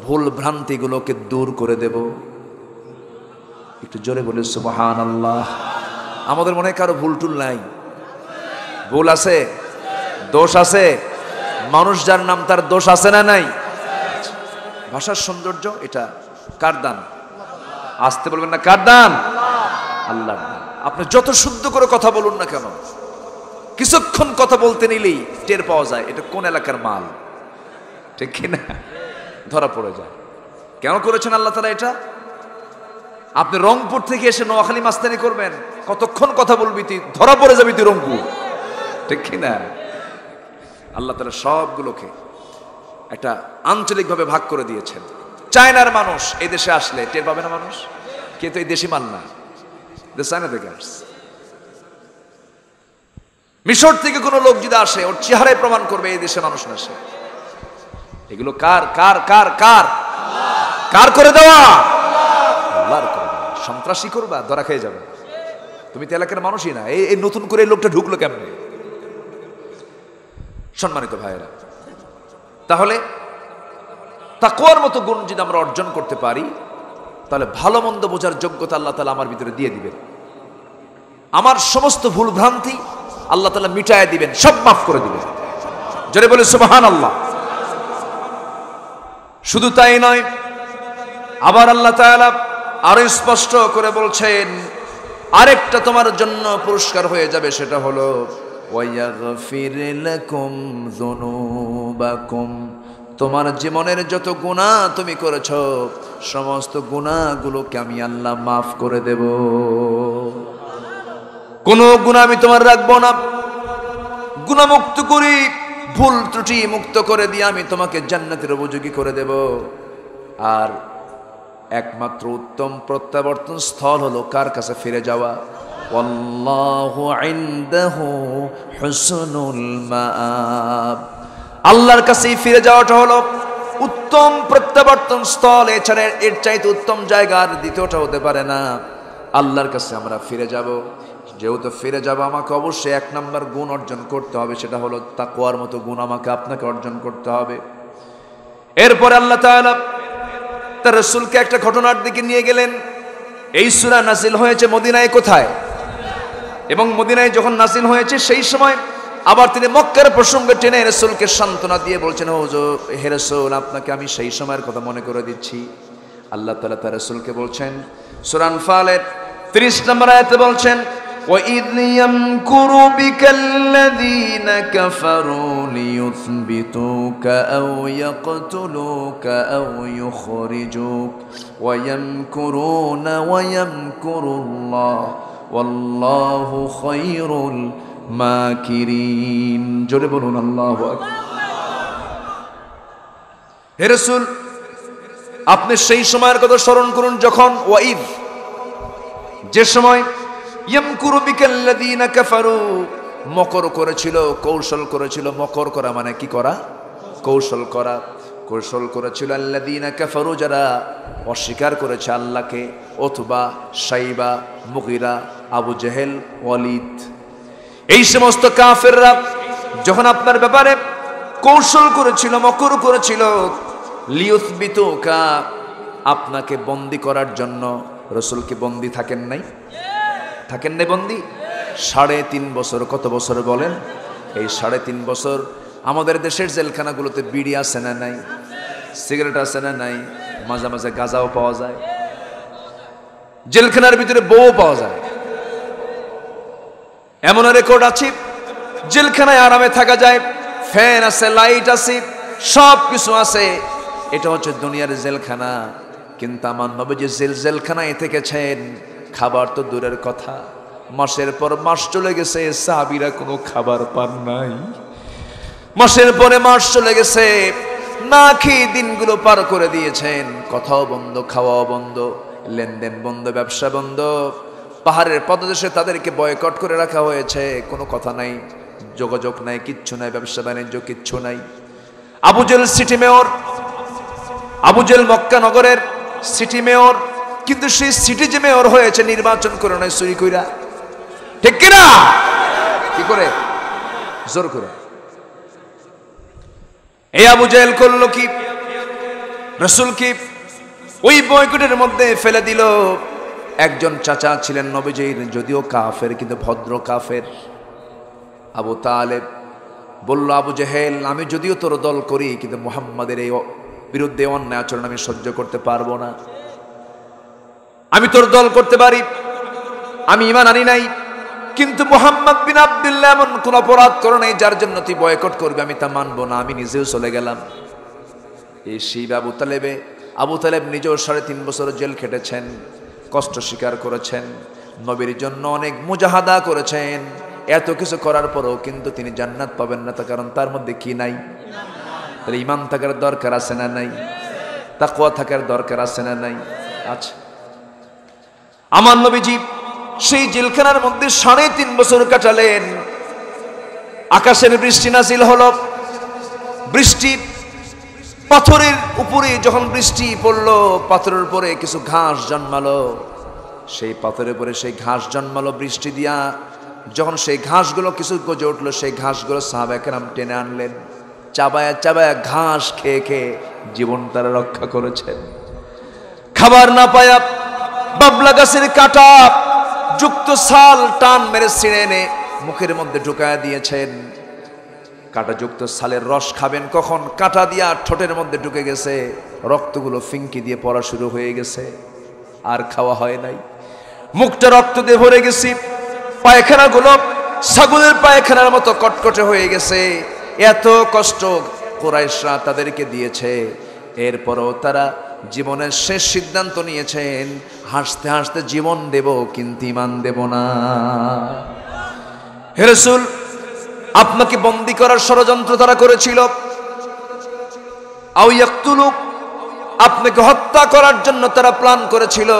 ভুল ভ্রান্তিগুলোকে দূর করে দেব। একটু জোরে বলে সুবহানাল্লাহ। আমাদের মনে কারো ভুল টুল নাই? ভুল আছে, দোষ আছে। মানুষ যার নাম তার দোষ আছে না নাই? ভাষার সৌন্দর্য এটা কার দান? আসতে বলবেন না, কার দান? আল্লাহর দান। আপনি যত শুদ্ধ করে কথা বলুন না কেন, কিছুক্ষণ কথা বলতে নিলেই টের পাওয়া যায় এটা কোন এলাকার মাল, ঠিক কিনা? ধরা পড়ে যায়। কেন করেছেন আল্লাহ তাআলা এটা? আপনি রংপুর থেকে এসে নোয়াখালী মাস্তানি করবেন, কতক্ষণ কথা বলবি তুই, ধরা পড়ে যাবি তুই রংপুর, ঠিক কিনা? আল্লাহ তাআলা সবগুলোকে একটা আঞ্চলিকভাবে ভাগ করে দিয়েছেন। চায়নার মানুষ এই দেশে আসলে টের পাবে না মানুষ, কিন্তু এই দেশি মাল না, চায়না থেকে আসছে। মিশর থেকে কোনো লোক যদি আসে, ওর চেহারায় প্রমাণ করবে এই দেশে মানুষ না সে। এগুলো কার কার কার কার কার করে দেওয়া? আল্লাহর করে দেওয়া। সন্ত্রাসী করবা, ধরা খেয়ে যাবে। তুমি তো এলাকার মানুষই না। এই নতুন করে এই লোকটা ঢুকলো কেমনে? সম্মানিত ভাইয়েরা, তাহলে তাকওয়ার মতো গুণ যদি আমরা অর্জন করতে পারি, তাহলে ভালো মন্দ বোঝার যোগ্যতা আল্লাহ তাআলা আমার ভিতরে দিয়ে দিবেন। আমার সমস্ত ভুল ভ্রান্তি আল্লাহ তাআলা মিটায় দিবেন, সব মাফ করে দিবেন। জোরে বলে সুবহানাল্লাহ। শুধু তাই নয়, আবার আল্লাহ তাআলা আরো স্পষ্ট করে বলছেন আরেকটা তোমার জন্য পুরস্কার হয়ে যাবে, সেটা হলো ওয়ায়াগফির লাকুম যুনুবাকুম, তোমার জীবনের যত গুনাহ তুমি করেছো সমস্ত গুনাহগুলোকে আমি আল্লাহ মাফ করে দেব। কোন গুনাহ আমি তোমার রাখবো না, গুনাহমুক্ত করি, ভুল ত্রুটি মুক্ত করে দিয়ে আমি তোমাকে জান্নাতের উপযোগী করে দেব। আর একমাত্র উত্তম প্রত্যাবর্তন স্থল হলো কার কাছে ফিরে যাওয়া? ওয়াল্লাহু ইনদাহু হুসনুল মাআব, আল্লাহর কাছেই ফিরে যাওয়াটা হলো উত্তম প্রত্যাবর্তন স্থল। এছাড়া এর চাইতে উত্তম জায়গা আর দ্বিতীয়টা হতে পারে না। আল্লাহর কাছে আমরা ফিরে যাব, যেহেতু ফিরে যাব আমাকে অবশ্যই 1 নম্বর গুণ অর্জন করতে হবে, সেটা হলো তাকওয়ার মতো গুণ আমাকে আপনাকে অর্জন করতে হবে। এরপর আল্লাহ তাআলা তার রাসূলকে একটা ঘটনার দিকে নিয়ে গেলেন। এই সূরা নাযিল হয়েছে মদিনায়। কোথায়? এবং মদিনায় যখন নাযিল হয়েছে সেই সময় আবার তিনি মক্কার প্রসঙ্গে টেনে রাসূলকে সান্ত্বনা দিয়ে বলছেন, ও হে রাসূল, আপনাকে আমি সেই সময়ের কথা মনে করে দিচ্ছি। আল্লাহ তাআলা তার রাসূলকে বলছেন, সূরা আনফালের 30 নম্বর আয়াতে বলছেন, وَإِذْ يَمْكُرُ بِكَ الَّذِينَ كَفَرُوا لِيُثْبِتُوكَ أَوْ يَقْتُلُوكَ أَوْ يُخْرِجُوكَ وَيَمْكُرُونَ وَيَمْكُرُ اللَّهُ وَاللَّهُ خَيْرُ الْمَاكِرِينَ জোরে বলুন আল্লাহু আকবার। হে রাসূল, আপনি সেই সময়ের কথা স্মরণ করুন যখন ওয়াইদ, যে সময় ইয়ামকুরু বিকাল্লাযীনা কাফারু, মকর করেছিল, কৌশল করেছিল। মকর করা মানে কি করা? কৌশল করা। কৌশল করেছিল আল্লাযীনা কাফারু, যারা অস্বীকার করেছে আল্লাহকে। উতবা, শাইবা, মুগীরা, আবু জেহেল, ওয়ালিদ, এই সমস্ত কাফেররা যখন আপনার ব্যাপারে কৌশল করেছিল, মকর করেছিল, লিউসবিতুকা, আপনাকে বন্দী করার জন্য। রাসূলকে বন্দী থাকেন নাই? থাকেন নাই বন্দী? 3.5 বছর। কত বছর বলেন? এই 3.5 বছর আমাদের দেশের জেলখানাগুলোতে বিড়ি আছে না নাই? সিগারেট আছে না নাই? মাঝে মাঝে গাঁজাও পাওয়া যায়, জেলখানার ভিতরে বউ পাওয়া যায়। এমন রেকর্ড আছে, জেলখানায় আরামে থাকা যায়, ফ্যান আছে, লাইট আছে, সব কিছু আছে। এটা হচ্ছে দুনিয়ার জেলখানা। কিন্তু আমার নবীজি জেলখানায় থেকেছেন, খাবার তো দূরের কথা, মাসের পর মাস চলে গেছে, সাহাবীরা কোনো খাবার পান নাই। মাসের পরে মাস চলে গেছে, না খেয়ে দিনগুলো পার করে দিয়েছেন। কথাও বন্ধ, খাওয়াও বন্ধ, লেনদেন বন্ধ, ব্যবসা বন্ধ। পাহাড়ের পদদেশে তাদেরকে বয়কট করে রাখা হয়েছে। কোনো কথা নাই, যোগাযোগ নাই, কিচ্ছু নাই, ব্যবসা বাণিজ্য কিচ্ছু নাই। আবু জেহেল সিটি মেয়র, আবু জেহেল মক্কা নগরের সিটি মেয়র, কিন্তু সেই সিটি যে মেয়র হয়েছে নির্বাচন করে নয়, চুরি কইরা। ঠিক কিনা? কি করে? জোর করে। এই আবু জেহেল করলো কি? রাসূলকে ওই বয়কটের মধ্যে ফেলে দিল। একজন চাচা ছিলেন নবীজির, যদিও কাফের কিন্তু ভদ্র কাফের, আবু তালেব বলল, আবু জেহেল, আমি যদিও তোর দল করি, কিন্তু মুহাম্মাদের এই বিরুদ্ধে অন্যায় আচরণ আমি সহ্য করতে পারবো না। আমি তোর দল করতে পারি, আমি ঈমান আনি নাই, কিন্তু মুহাম্মদ বিন আব্দুল্লাহ এমন কোন অপরাধ করে নাই যার জন্য তুই বয়কট করবি, আমি তা মানবো না। আমি নিজেও চলে গেলাম। এই শিব আবু তালেব নিজেও 3.5 বছর জেল খেটেছেন, কষ্ট স্বীকার করেছেন, নবীর জন্য অনেক মুজাহাদা করেছেন। এত কিছু করার পরও কিন্তু তিনি জান্নাত পাবেন না, তার কারণ তার মধ্যে কি নাই? তাহলে ঈমান থাকার দরকার আছে না নাই? তাকওয়া থাকার দরকার আছে না নাই? আচ্ছা, আমার নবীজি সেই জেলখানার মধ্যে 3.5 বছর কাটালেন। আকাশের বৃষ্টি নাজিল হলো, বৃষ্টি পাথরের উপরে যখন বৃষ্টি পড়লো, পাথরের উপরে কিছু ঘাস জন্মালো। সেই পাথরের উপরে সেই ঘাস জন্মালো বৃষ্টি দিয়া। যখন সেই ঘাসগুলো কিছু গজে উঠলো, সেই ঘাসগুলো সাহাবায়ে কেরাম টেনে আনলেন। চাবায়া চাবায়া ঘাস খেয়ে খেয়ে জীবন তারা রক্ষা করেছেন। খাবার না পায়া বাবলা গাছের কাটা যুক্ত ছাল টান মেরে ছিঁড়ে এনে মুখের মধ্যে ঢুকায়া দিয়েছেন। কাঁটাযুক্ত ছালের রস খাবেন কখন, কাঁটা দিয়া ঠোঁটের মধ্যে ঢুকে গেছে, রক্তগুলো ফিঙ্কি দিয়ে পড়া শুরু হয়ে গেছে, আর খাওয়া হয় নাই। মুখটা রক্ত দিয়ে ভরে গেছে, পায়খানাগুলো ছাগলের পায়খানার মতো কটকটে হয়ে গেছে। এত কষ্ট কুরাইশরা তাদেরকে দিয়েছে, এরপরও তারা জীবনের শেষ সিদ্ধান্ত নিয়েছেন, হাসতে হাসতে জীবন দেব কিন্তু ঈমান দেব না। হে রাসূল, আপনাকে বন্দী করার ষড়যন্ত্র তারা করেছিল। আও ইয়াকতুলুক, আপনাকে হত্যা করার জন্য তারা প্ল্যান করেছিল।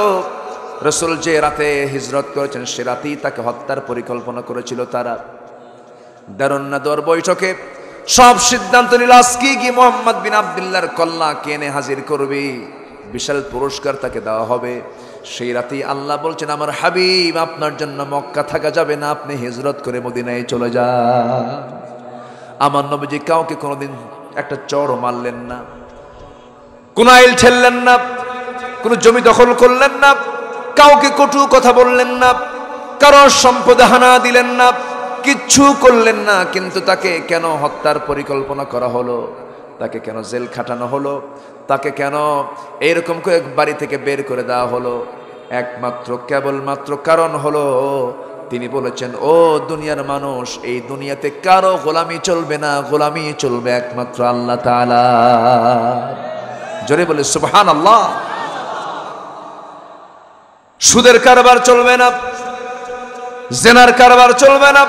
রাসূল যে রাতে হিজরত করেছেন সে রাতেই তাকে হত্যার পরিকল্পনা করেছিল তারা। দারুন্নাদর বৈঠকে সব সিদ্ধান্ত নিল, আজকে গিয়ে মুহাম্মদ বিন আব্দুল্লাহর কল্লা কেনে হাজির করবে, বিশাল পুরস্কার তাকে দেওয়া হবে। সেই রাতেই আল্লাহ বলছেন, আমার হাবিব আপনার জন্য মক্কা থাকা যাবে না, আপনি হিজরত করে মদিনায় চলে যান। আমার নবীজি কাউকে কোনোদিন একটা চড়ও মারলেন না, কোন আইল ঠেললেন না, কোন জমি দখল করলেন না, কাউকে কটু কথা বললেন না, কারোর সম্পদে হানা দিলেন না, কিচ্ছু করলেন না। কিন্তু তাকে কেন হত্যার পরিকল্পনা করা হলো, তাকে কেন জেল খাটানো হলো, তাকে কেন এরকম করে বাড়ি থেকে বের করে দেওয়া হলো? একমাত্র কেবলমাত্র কারণ হলো তিনি বলেছেন, ও দুনিয়ার মানুষ, এই দুনিয়াতে কারো গোলামি চলবে না, গোলামি চলবে একমাত্র আল্লাহ তাআলা। জোরে বলে সুবহানাল্লাহ। সুদের কারবার চলবে না, জেনার কারবার চলবে না,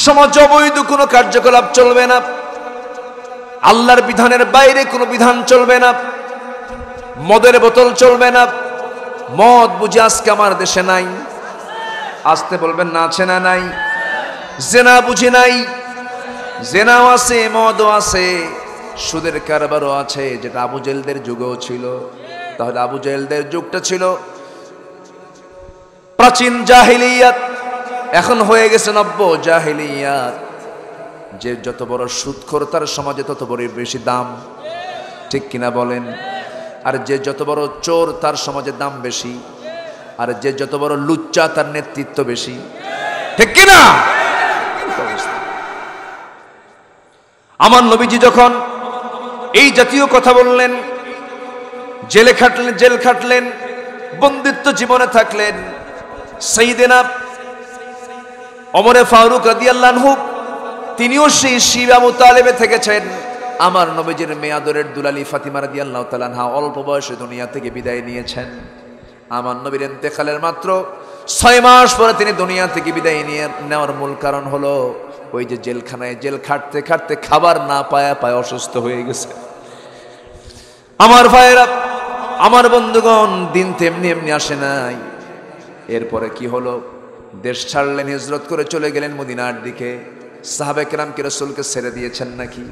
সমাজ অবৈধ কোনো কার্যকলাপ চলবে না, আল্লাহর বিধানের বাইরে কোনো বিধান চলবে না, মদের বোতল চলবে না। মদ বুঝি আজকে আমার দেশে নাই? আসতে বলবেন না, আছে না নাই? জেনা বুঝি নাই? জেনাও আছে, মদও আছে, সুদের কারবারও আছে, যেটা আবু জেহেলদের যুগেও ছিল। তাহলে আবু জেহেলদের যুগটা ছিল প্রাচীন জাহিলিয়াত, এখন হয়ে গেছে নব্য জাহিলিয়াত। যে যত বড় সুদখোর তার সমাজে তত বড় বেশি দাম, ঠিক কিনা বলেন? আর যে যত বড় চোর তার সমাজে দাম বেশি, আর যে যত বড় লুচ্চা তার নেতৃত্ব বেশি, ঠিক কিনা? আমার নবীজি যখন এই জাতীয় কথা বললেন, জেল খাটলেন, বন্দিত্ব জীবনে থাকলেন, সাইয়েদেনা ওমর ফারুক রাদিয়াল্লাহু আনহু তিনিও সেই শিব আবু তালেবে থেকেছেন। আমার নবীজির মেয়াদরের দুলালি ফাতিমা রাদিয়াল্লাহু তাআলা আনহা অল্প বয়সে দুনিয়া থেকে বিদায় নিয়েছেন। আমার নবীর ইন্তেকালের মাত্র 6 মাস পরে তিনি দুনিয়া থেকে বিদায় নেওয়ার মূল কারণ হলো ওই যে জেলখানায় জেল খাটতে খাটতে খাবার না পায় অসুস্থ হয়ে গেছে। আমার ভাইয়েরা, আমার বন্ধুগণ, দিন তেমনি এমনি আসে নাই। এরপরে কি হলো? দেশ ছাড়লেন, হিজরত করে চলে গেলেন মদিনার দিকে। সাহাবে কেরাম কি রাসূলকে ছেড়ে দিয়েছেন নাকি?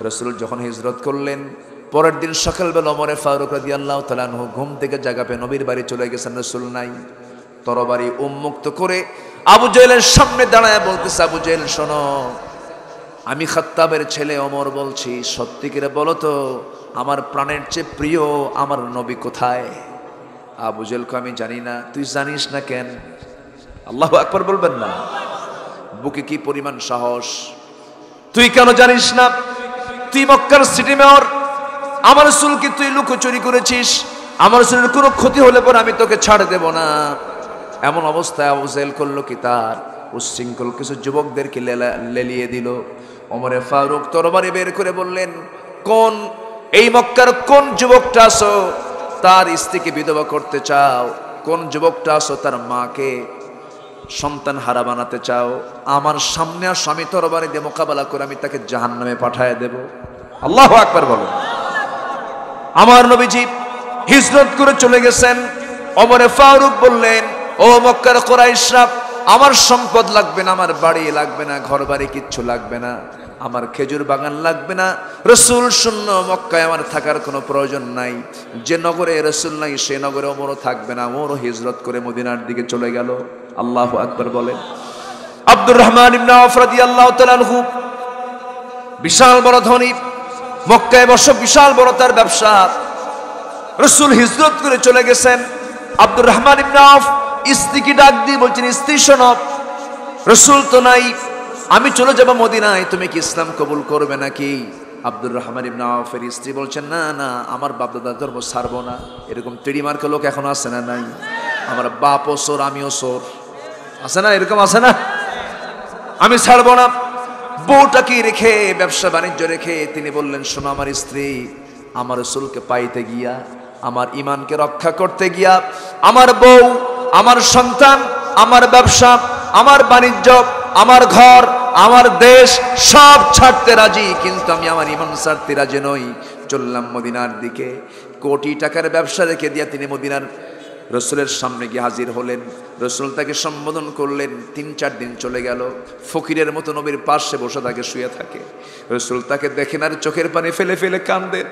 রাসূল যখন হিজরত করলেন, পরের দিন সকালবেলা ওমর ফারুক রাদিয়াল্লাহু তাআলা আনহু ঘুম থেকে জাগা পেয়ে নবীর বাড়ি চলে গেছেন, রাসূল নাই। তরবারি উন্মুক্ত করে আবু জেহেলের সামনে দাঁড়ায় বলতেছে, আবু জেহেল শোনো, আমি খাত্তাবের ছেলে ওমর বলছি, সত্যি করে বলো তো আমার প্রাণের চেয়ে প্রিয় আমার নবী কোথায়? আবু জেহেলকে আমি জানি না। তুই জানিস না কেন? আল্লাহু আকবার বলবেন না? বুকে কি পরিমাণ সাহস! তুই কেন জানিস না? তুই মক্কার সিটি মেয়র, আমার রাসূলকে তুই লুকোচুরি করেছিস, আমার রাসূলের কোনো ক্ষতি হলে পরে আমি তোকে ছাড় দেব না। এমন অবস্থায় আবু জেহেল করলো কি, তার উচ্ছৃঙ্খল কিছু যুবকদেরকে লেলিয়ে দিল। ওমর ফারুক তরবারি বের করে বললেন, কোন এই মক্কার কোন যুবকটা আছো তার স্ত্রীকে বিধবা করতে চাও? কোন যুবকটা আছো তার মাকে সন্তান হারা বানাতে চাও? আমার সামনে আর স্বামী তরবারি দিয়ে মোকাবেলা করে আমি তাকে জাহান্নামে পাঠায় দেব। আল্লাহু আকবার বলো। আমার নবীজি হিজরত করে চলে গেছেন। ওমর ফারুক বললেন, ও মক্কার কুরাইশরা, আমার সম্পদ লাগবে না, আমার বাড়ি লাগবে না, ঘর বাড়ি কিচ্ছু লাগবে না, আমার খেজুর বাগান লাগবে না, রাসূল শূন্য মক্কায় আমার থাকার কোনো প্রয়োজন নাই। যে নগরে রাসূল নাই সে নগরে ওমরও থাকবে না। ওমরও হিজরত করে মদিনার দিকে চলে গেল। আল্লাহু আকবার বলেন। আব্দুর রহমান ইবনে আওফ রাদিয়াল্লাহু তাআলা আনহু বিশাল বড় ধনী, মক্কায় বসে বিশাল বড় তার ব্যবসা। রাসূল হিজরত করে চলে গেছেন। আব্দুর রহমান ইবনে আওফ স্ত্রীকে ডাক দিয়ে বলছেন, স্ত্রী শোনো, রাসূল তো নাই, আমি চলে যাব মদিনায়, তুমি কি ইসলাম কবুল করবে নাকি? আব্দুর রহমান ইবনে আওফের স্ত্রী বলছেন, না না, আমার বাপ দাদার ধর্ম ছাড়বো না। এরকম তিড়ি মার্কা লোক এখন আছে না নাই? আমার বাপও চোর, আমিও চোর, আছে না? এরকম আছে না? আমি ছাড়বো না। বউটাকে রেখে, ব্যবসা বাণিজ্য রেখে তিনি বললেন, শোনো আমার স্ত্রী, আমার রাসূলকে পাইতে গিয়া, আমার ঈমানকে রক্ষা করতে গিয়া, আমার বউ, আমার সন্তান, আমার ব্যবসা, আমার বাণিজ্য, আমার ঘর, আমার দেশ সব ছাড়তে রাজি, কিন্তু আমি আমার ঈমান ছাড়তে রাজি নই। চললাম মদিনার দিকে। কোটি টাকার ব্যবসা রেখে দিয়া তিনি মদিনার রাসূলের সামনে গিয়ে হাজির হলেন। রাসূল তাকে সম্বোধন করলেন। 3-4 দিন চলে গেল। ফকিরের মতো নবীর পাশে বসে থাকে, শুয়ে থাকে। রাসূল তাকে দেখেন আর চোখের পানি ফেলে ফেলে কাঁদেন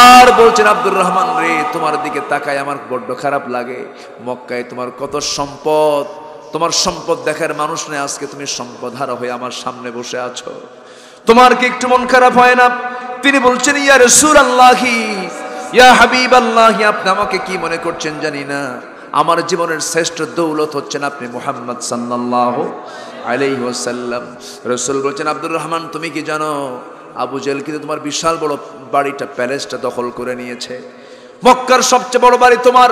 আর বলছেন, আব্দুর রহমান রে, তোমার দিকে তাকায় আমার বড্ড খারাপ লাগে। মক্কায় তোমার কত সম্পদ, তোমার সম্পদ দেখার মানুষ নেই, আজকে তুমি সম্পদহারা হয়ে আমার সামনে বসে আছো, তোমার কি একটু মন খারাপ হয় না? তিনি বলছেন, ইয়া রাসূলুল্লাহি, ইয়া হাবিবাল্লাহি, আপনি আমাকে কি মনে করছেন জানি না, আমার জীবনের শ্রেষ্ঠ দৌলত হচ্ছেন আপনি মুহাম্মদ সাল্লাল্লাহু আলাইহি ওয়াসাল্লাম। রাসূল বলছেন, আব্দুর রহমান তুমি কি জানো, আবু জেহেল কিন্তু তোমার বিশাল বড় বাড়িটা, প্যালেসটা দখল করে নিয়েছে। মক্কার সবচেয়ে বড় বাড়ি তোমার,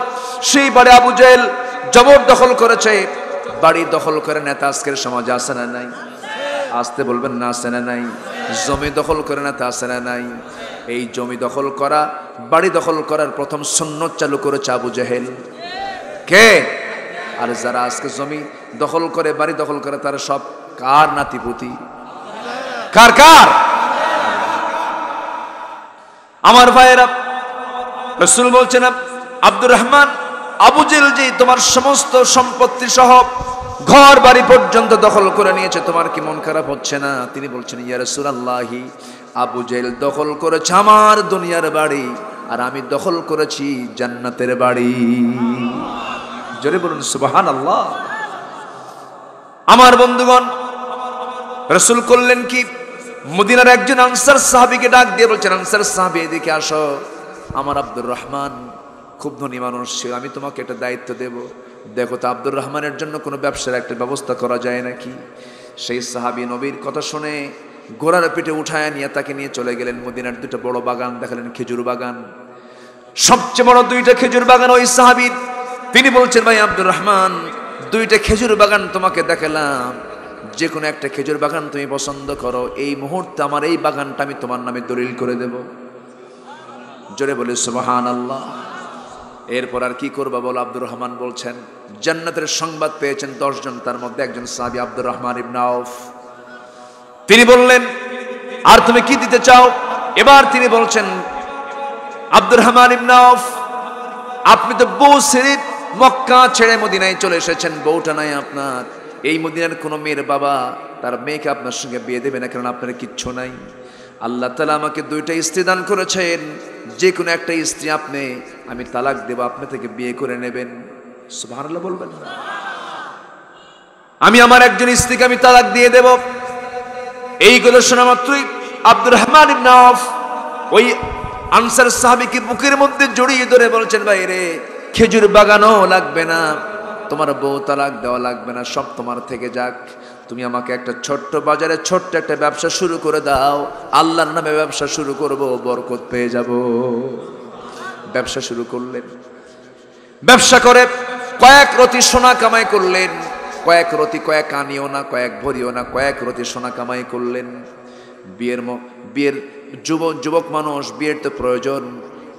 সেই বাড়ি আবু জেহেল জবরদখল করেছে, বাড়ি দখল করে নেতা আজকের সমাজে আছে না নাই? আসতে বলবেন না, আছে না নাই? জমি দখল করে নেতা আছে না নাই? এই জমি দখল করা, বাড়ি দখল করার প্রথম সুন্নত চালু করেছে আবু জেহেল। কে? আর যারা আজকে জমি দখল করে, বাড়ি দখল করে, তারা সব কার নাতিপুতি? কার কার? আমার ভাইয়েরা, রাসূল বলছেন আব্দুর রহমান, আবু জেহেল যে তোমার সমস্ত সম্পত্তি সহ ঘর বাড়ি পর্যন্ত দখল করে নিয়েছে, তোমার কি মন খারাপ হচ্ছে না? তিনি বলছেন, ইয়া রাসূলুল্লাহি, আবু জেহেল দখল করেছে আমার দুনিয়ার বাড়ি, আর আমি দখল করেছি জান্নাতের বাড়ি। জোরে বলুন সুবহানাল্লাহ। আমার বন্ধুগণ, রাসূল করলেন কি, মদিনার একজন আনসার সাহাবীকে ডাক দিয়ে বলছেন, আনসার সাহাবী এদিকে আসো, আমার আব্দুর রহমান খুব ধনী মানুষ, আমি তোমাকে একটা দায়িত্ব দেব, দেখো তো আব্দুর রহমানের জন্য কোনো ব্যবসার একটা ব্যবস্থা করা যায় নাকি। সেই সাহাবী নবীর কথা শুনে ঘোড়ার পিঠে উঠায় নিয়ে তাকে নিয়ে চলে গেলেন মদিনার দুটো বড় বাগান দেখালেন, খেজুর বাগান, সবচেয়ে বড় দুইটা খেজুর বাগান ওই সাহাবীর। তিনি বলছেন, ভাই আব্দুর রহমান, দুইটা খেজুর বাগান তোমাকে দেখালাম, যে কোনো একটা খেজুর বাগান তুমি পছন্দ করো, এই মুহূর্তে আমার এই বাগানটা আমি তোমার নামে দলিল করে দেব। জোরে বলে সুবহানাল্লাহ। এরপর আর কি করবা বলো? আব্দুর রহমান বলছেন, জান্নাতের সংবাদ পেয়েছেন 10 জন, তার মধ্যে একজন সাহাবী আব্দুর রহমান ইবনে আউফ। তিনি বললেন, আর তুমি কি দিতে চাও? এবার তিনি বলছেন, আব্দুর রহমান ইবনে আউফ, আপনি তো বউ ছেড়ে মক্কা ছেড়ে মদিনায় চলে এসেছেন, বউটা নাই আপনার, এই মদিনার কোনো মেয়ের বাবা তার মেয়েকে আপনার সঙ্গে বিয়ে দেবে না, কারণ আপনার কিচ্ছু নাই। আল্লাহ তাআলা আমাকে 2টা স্ত্রী দান করেছেন, যে কোনো একটা স্ত্রী আমি তালাক দেব, আপনি থেকে বিয়ে করে নেবেন। সুবহানাল্লাহ বলবেন। আমি আমার একজন স্ত্রীকে আমি তালাক দিয়ে দেব। এইগুলো শোনা মাত্রই আব্দুর রহমান ইবনে আউফ ওই আনসার সাহাবীকে বুকের মধ্যে জড়িয়ে ধরে বলছেন, ভাই রে, খেজুর বাগানও লাগবে না, তোমার বউ তালাক দেওয়া লাগবে না, সব তোমার থেকে যাক, তুমি আমাকে একটা ছোট্ট বাজারে ছোট্ট একটা ব্যবসা শুরু করে দাও, আল্লাহর নামে ব্যবসা শুরু করব, বরকত পেয়ে যাব। ব্যবসা শুরু করলেন, ব্যবসা করে কয়েক রতি সোনা কামাই করলেন, কয়েক রতি, কয়েক আনিও না, কয়েক ভরিও না, কয়েক রতি সোনা কামাই করলেন। বিয়ের যুবক মানুষ, বিয়ের তো প্রয়োজন,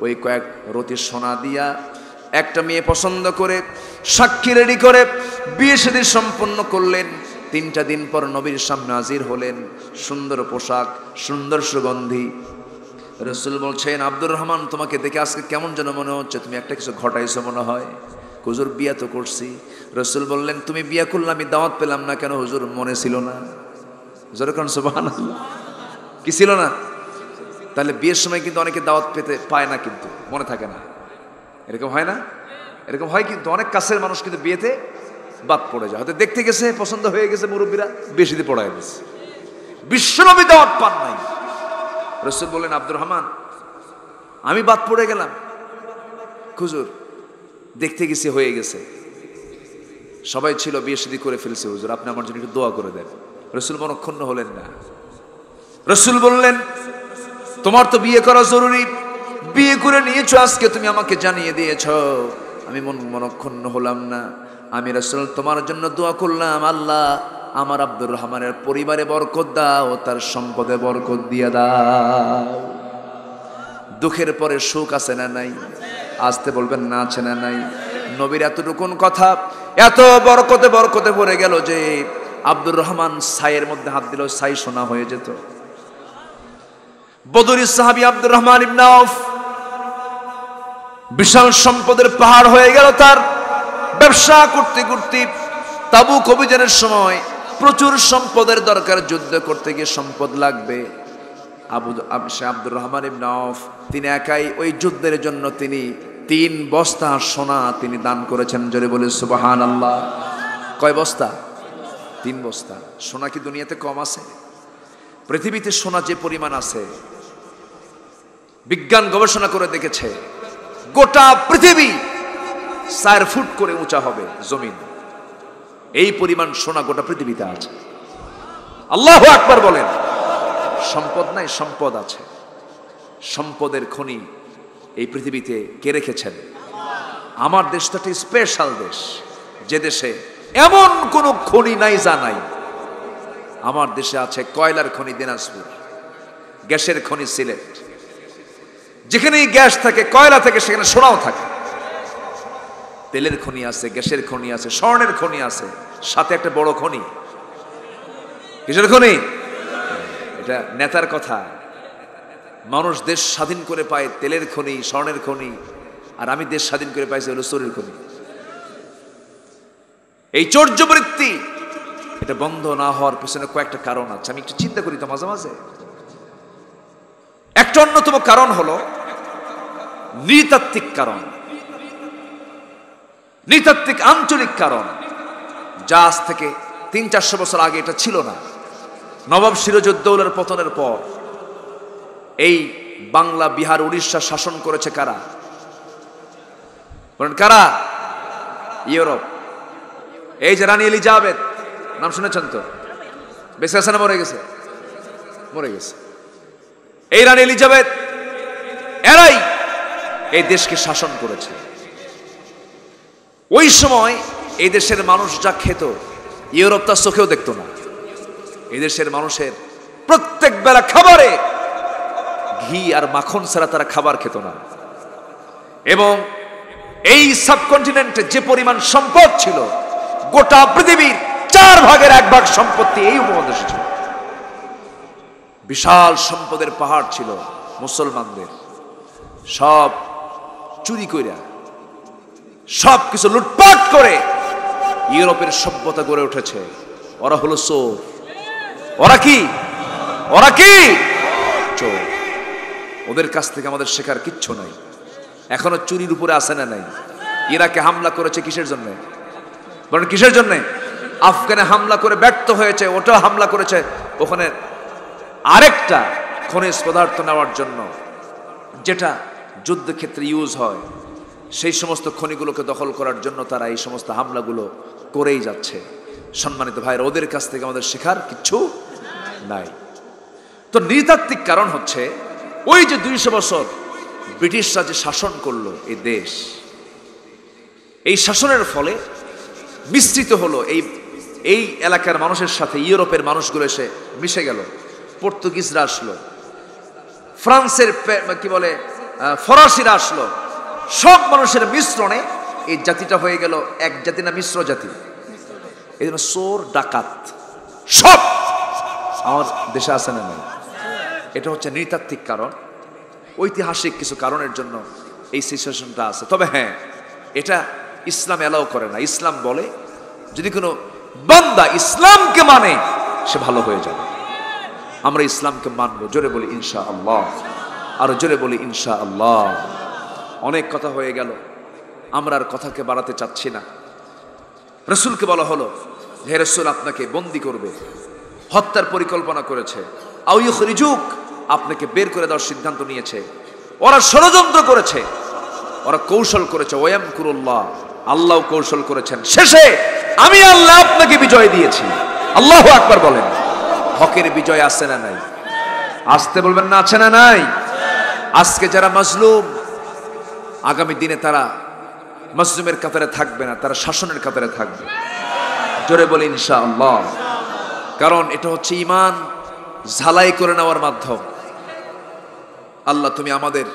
ওই কয়েক রতি সোনা দিয়া একটা মেয়ে পছন্দ করে সাক্ষী রেডি করে বিয়ে শাদী সম্পন্ন করলেন। 3টা দিন পর নবীর সামনে হাজির হলেন, সুন্দর পোশাক, সুন্দর সুগন্ধি। রাসূল বলছেন, আব্দুর রহমান, তোমাকে দেখে আজকে কেমন যেন মনে হচ্ছে, তুমি একটা কিছু ঘটাইছো মনে হয়। হুজুর, বিয়া তো করছি। রাসূল বললেন, তুমি বিয়া করলে আমি দাওয়াত পেলাম না কেন? হুজুর, মনে ছিল না। জোরে কোন সুবহানাল্লাহ। কি ছিল না? তাহলে বিয়ের সময় কিন্তু অনেকে দাওয়াত পেতে পায় না, কিন্তু মনে থাকে না, এরকম হয় না? এরকম হয় কিন্তু, অনেক কাছের মানুষ কিন্তু বিয়েতে বাদ পড়ে যায়, হয়তো দেখতে গেছে, পছন্দ হয়ে গেছে, মুরব্বীরা বেশি দিয়ে পড়ায় গেছে, বিশ্বনবী দাওয়াত পান নাই। রাসূল বললেন, আব্দুর রহমান, আমি বাদ পড়ে গেলাম। হুজুর, দেখতে গেছি, হয়ে গেছে, সবাই ছিল, বিয়ে শাদী করে ফেলছে, হুজুর আপনি আমার জন্য একটু দোয়া করে দেন। রাসূল মনক্ষুণ্ণ হলেন না। রাসূল বললেন, তোমার তো বিয়ে করা জরুরি, বিয়ে করে নিয়েছো, আজকে তুমি আমাকে জানিয়ে দিয়েছো, আমি মনক্ষুণ্ণ হলাম না। আমি রাসূল তোমার জন্য দোয়া করলাম, আল্লাহ আমার আব্দুর রহমানের পরিবারে বরকত দাও, তার সম্পদে বরকত দিয়ে দাও। দুঃখের পরে সুখ আছে না নাই? আসতে বলবেন না, আছে না নাই? নবীর এতটুকুন কথা এত বরকতে বরকতে পড়ে গেল যে আব্দুর রহমান ছাইয়ের মধ্যে হাত দিল, ছাই সোনা হয়ে যেত। বদরি সাহাবী আব্দুর রহমান ইবনে আউফ, বিশাল সম্পদের পাহাড় হয়ে গেল তার। ব্যবসা করতে করতে তাবুক অভিযানের সময় প্রচুর সম্পদের দরকার, যুদ্ধ করতে গিয়ে সম্পদ লাগবে। আব্দুর রহমান ইবনে আউফ তিনি একাই ওই যুদ্ধের জন্য তিনি 3 বস্তা সোনা তিনি দান করেছেন। জোরে বলে সুবহানাল্লাহ। কয় বস্তা? 3 বস্তা। সোনা কি দুনিয়াতে কম আছে? পৃথিবীতে সোনা যে পরিমাণ আছে, বিজ্ঞান গবেষণা করে দেখেছে, গোটা পৃথিবী 4 ফুট করে উঁচা হবে জমিন, এই পরিমাণ সোনা গোটা পৃথিবীতে আছে। আল্লাহু আকবার বলেন। সম্পদ নাই, সম্পদ আছে। সম্পদের খনি এই পৃথিবীতে কে রেখেছেন? আমার দেশটা একটা স্পেশাল দেশ। যে দেশে এমন কোন খনি নাই যা নাই। আমার দেশে আছে কয়লার খনি দিনাজপুর, গ্যাসের খনি সিলেট। যেখানেই গ্যাস থাকে, কয়লা থাকে, সেখানে সোনাও থাকে। তেলের খনি আছে, গ্যাসের খনি আছে, স্বর্ণের খনি আছে, সাথে একটা বড় খনি। কিসের খনি? এটা নেতার কথা। মানুষ দেশ স্বাধীন করে পায় তেলের খনি, স্বর্ণের খনি, আর আমি দেশ স্বাধীন করে পাইছি হলো চোরের খনি। এই চৌর্যবৃত্তি এটা বন্ধ না হওয়ার পেছনে কয়েকটা কারণ আছে। আমি একটু চিন্তা করি তো মাঝে মাঝে। একটা অন্যতম কারণ হলো নৃতাত্ত্বিক কারণ, নৃতাত্ত্বিক আঞ্চলিক কারণ, যা আজ থেকে 300-400 বছর আগে এটা ছিল না। নবাব সিরাজউদ্দৌলার পতনের পর এই বাংলা, বিহার, উড়িষ্যা শাসন করেছে কারা? বলেন কারা? ইউরোপ। এই যে রানী এলিজাবেথ, নাম শুনেছেন তো? বেঁচে আছে না মরে গেছে? মরে গেছে। এই রানী এলিজাবেথ, এরাই এই দেশকে শাসন করেছে। ওই সময় এই দেশের মানুষ যা খেত, ইউরোপ তার চোখেও দেখতো না। এই দেশের মানুষের প্রত্যেক বেলা খাবারে ঘি আর মাখন ছাড়া তারা খাবার খেত না। এবং এই সাবকন্টিনেন্টে যে পরিমাণ সম্পদ ছিল, গোটা পৃথিবীর 4/1 সম্পত্তি এই উপমহাদেশে ছিল। বিশাল সম্পদের পাহাড় ছিল মুসলমানদের। সব চুরি কইরা, সব কিছু লুটপাট করে ইউরোপের সভ্যতা গড়ে উঠেছে। ওরা হলো চোর। ওরা কি? ওরা কি? চোর। ওদের কাছ থেকে আমাদের শেখার কিচ্ছু নাই। এখনো চুরির উপরে আসে না নাই? ইরাকে হামলা করেছে কিসের জন্য? বলেন কিসের জন্য? আফগানে হামলা করে ব্যর্থ হয়েছে, ওটা হামলা করেছে ওখানে আরেকটা খনিজ পদার্থ নেওয়ার জন্য, যেটা যুদ্ধক্ষেত্রে ইউজ হয়। সেই সমস্ত খনিগুলোকে দখল করার জন্য তারা এই সমস্ত হামলাগুলো করেই যাচ্ছে। সম্মানিত ভাইরা, ওদের কাছ থেকে আমাদের শেখার কিচ্ছু নাই। তো নৃতাত্ত্বিক কারণ হচ্ছে ওই যে 200 বছর ব্রিটিশরা যে শাসন করলো এই দেশ, এই শাসনের ফলে মিশ্রিত হলো এই এলাকার মানুষের সাথে ইউরোপের মানুষগুলো এসে মিশে গেল। পর্তুগিজরা আসলো, ফ্রান্সের কি বলে ফরাসিরা আসলো। সব মানুষের মিশ্রণে এই জাতিটা হয়ে গেল এক জাতি, না মিশ্র জাতি। এই জন্য চোর, ডাকাত সব আমার দেশে আছে না নাই? এটা হচ্ছে নৃতাত্ত্বিক কারণ। ঐতিহাসিক কিছু কারণের জন্য এই সিচুয়েশনটা আছে। তবে হ্যাঁ, এটা ইসলাম এলাও করে না। ইসলাম বলে যদি কোনো বান্দা ইসলামকে মানে সে ভালো হয়ে যাবে। আমরা ইসলামকে মানবো। জোরে বলি ইনশাআল্লাহ, আরো জোরে বলি ইনশাআল্লাহ। অনেক কথা হয়ে গেল, আমরা আর কথাকে বাড়াতে চাচ্ছি না। রসুলকে বলা হলো, হে রসুল, আপনাকে বন্দি করবে, হত্যার পরিকল্পনা করেছে। আও ইউখরিজুক, আপনাকে বের করে দেওয়ার সিদ্ধান্ত নিয়েছে। ওরা ষড়যন্ত্র করেছে, ওরা কৌশল করেছে। ওয়ায়ামকুরুল্লাহ, আল্লাহ কৌশল করেছেন। শেষে আমি আল্লাহ আপনাকে বিজয় দিয়েছি। আল্লাহু আকবার বলেন। হকের বিজয় আছে না নাই? আসতে বলবেন না, আছে না নাই? আজকে যারা মাজলুম, আগামী দিনে তারা মাজলুমের কাতারে থাকবে না, তারা শাসনের কাতারে থাকবে। জোরে বলি ইনশাআল্লাহ। কারণ এটা হচ্ছে ঈমান ঝালাই করে নেওয়ার মাধ্যম। আল্লাহ, তুমি আমাদের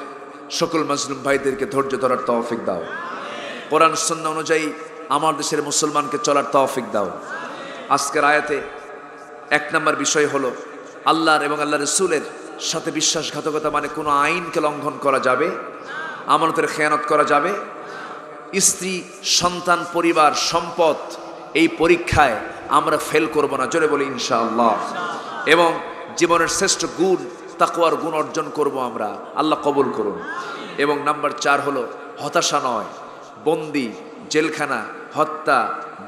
সকল মাজলুম ভাইদেরকে ধৈর্য ধরার তৌফিক দাও। কোরআন সুন্নাহ অনুযায়ী আমার দেশের মুসলমানকে চলার তৌফিক দাও। আজকের আয়াতে 1 নম্বর বিষয় হলো আল্লাহর এবং আল্লাহ রসুলের সাথে বিশ্বাসঘাতকতা, মানে কোনো আইনকে লঙ্ঘন করা যাবে, আমানতের খেয়ানত করা যাবে। স্ত্রী, সন্তান, পরিবার, সম্পদ, এই পরীক্ষায় আমরা ফেল করব না। জোরে বলি ইনশাআল্লাহ। এবং জীবনের শ্রেষ্ঠ গুণ, তাকওয়ার গুণ অর্জন করব আমরা। আল্লাহ কবুল করুন। এবং নাম্বার 4 হলো হতাশা নয়। বন্দি, জেলখানা, হত্যা,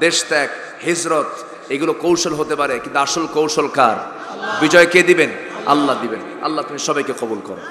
দেশত্যাগ, হিজরত, এগুলো কৌশল হতে পারে, কিন্তু আসল কৌশল কার? বিজয় কে দিবেন? আল্লাহ দিবেন। আল্লাহ তুমি সবাইকে কবুল করো।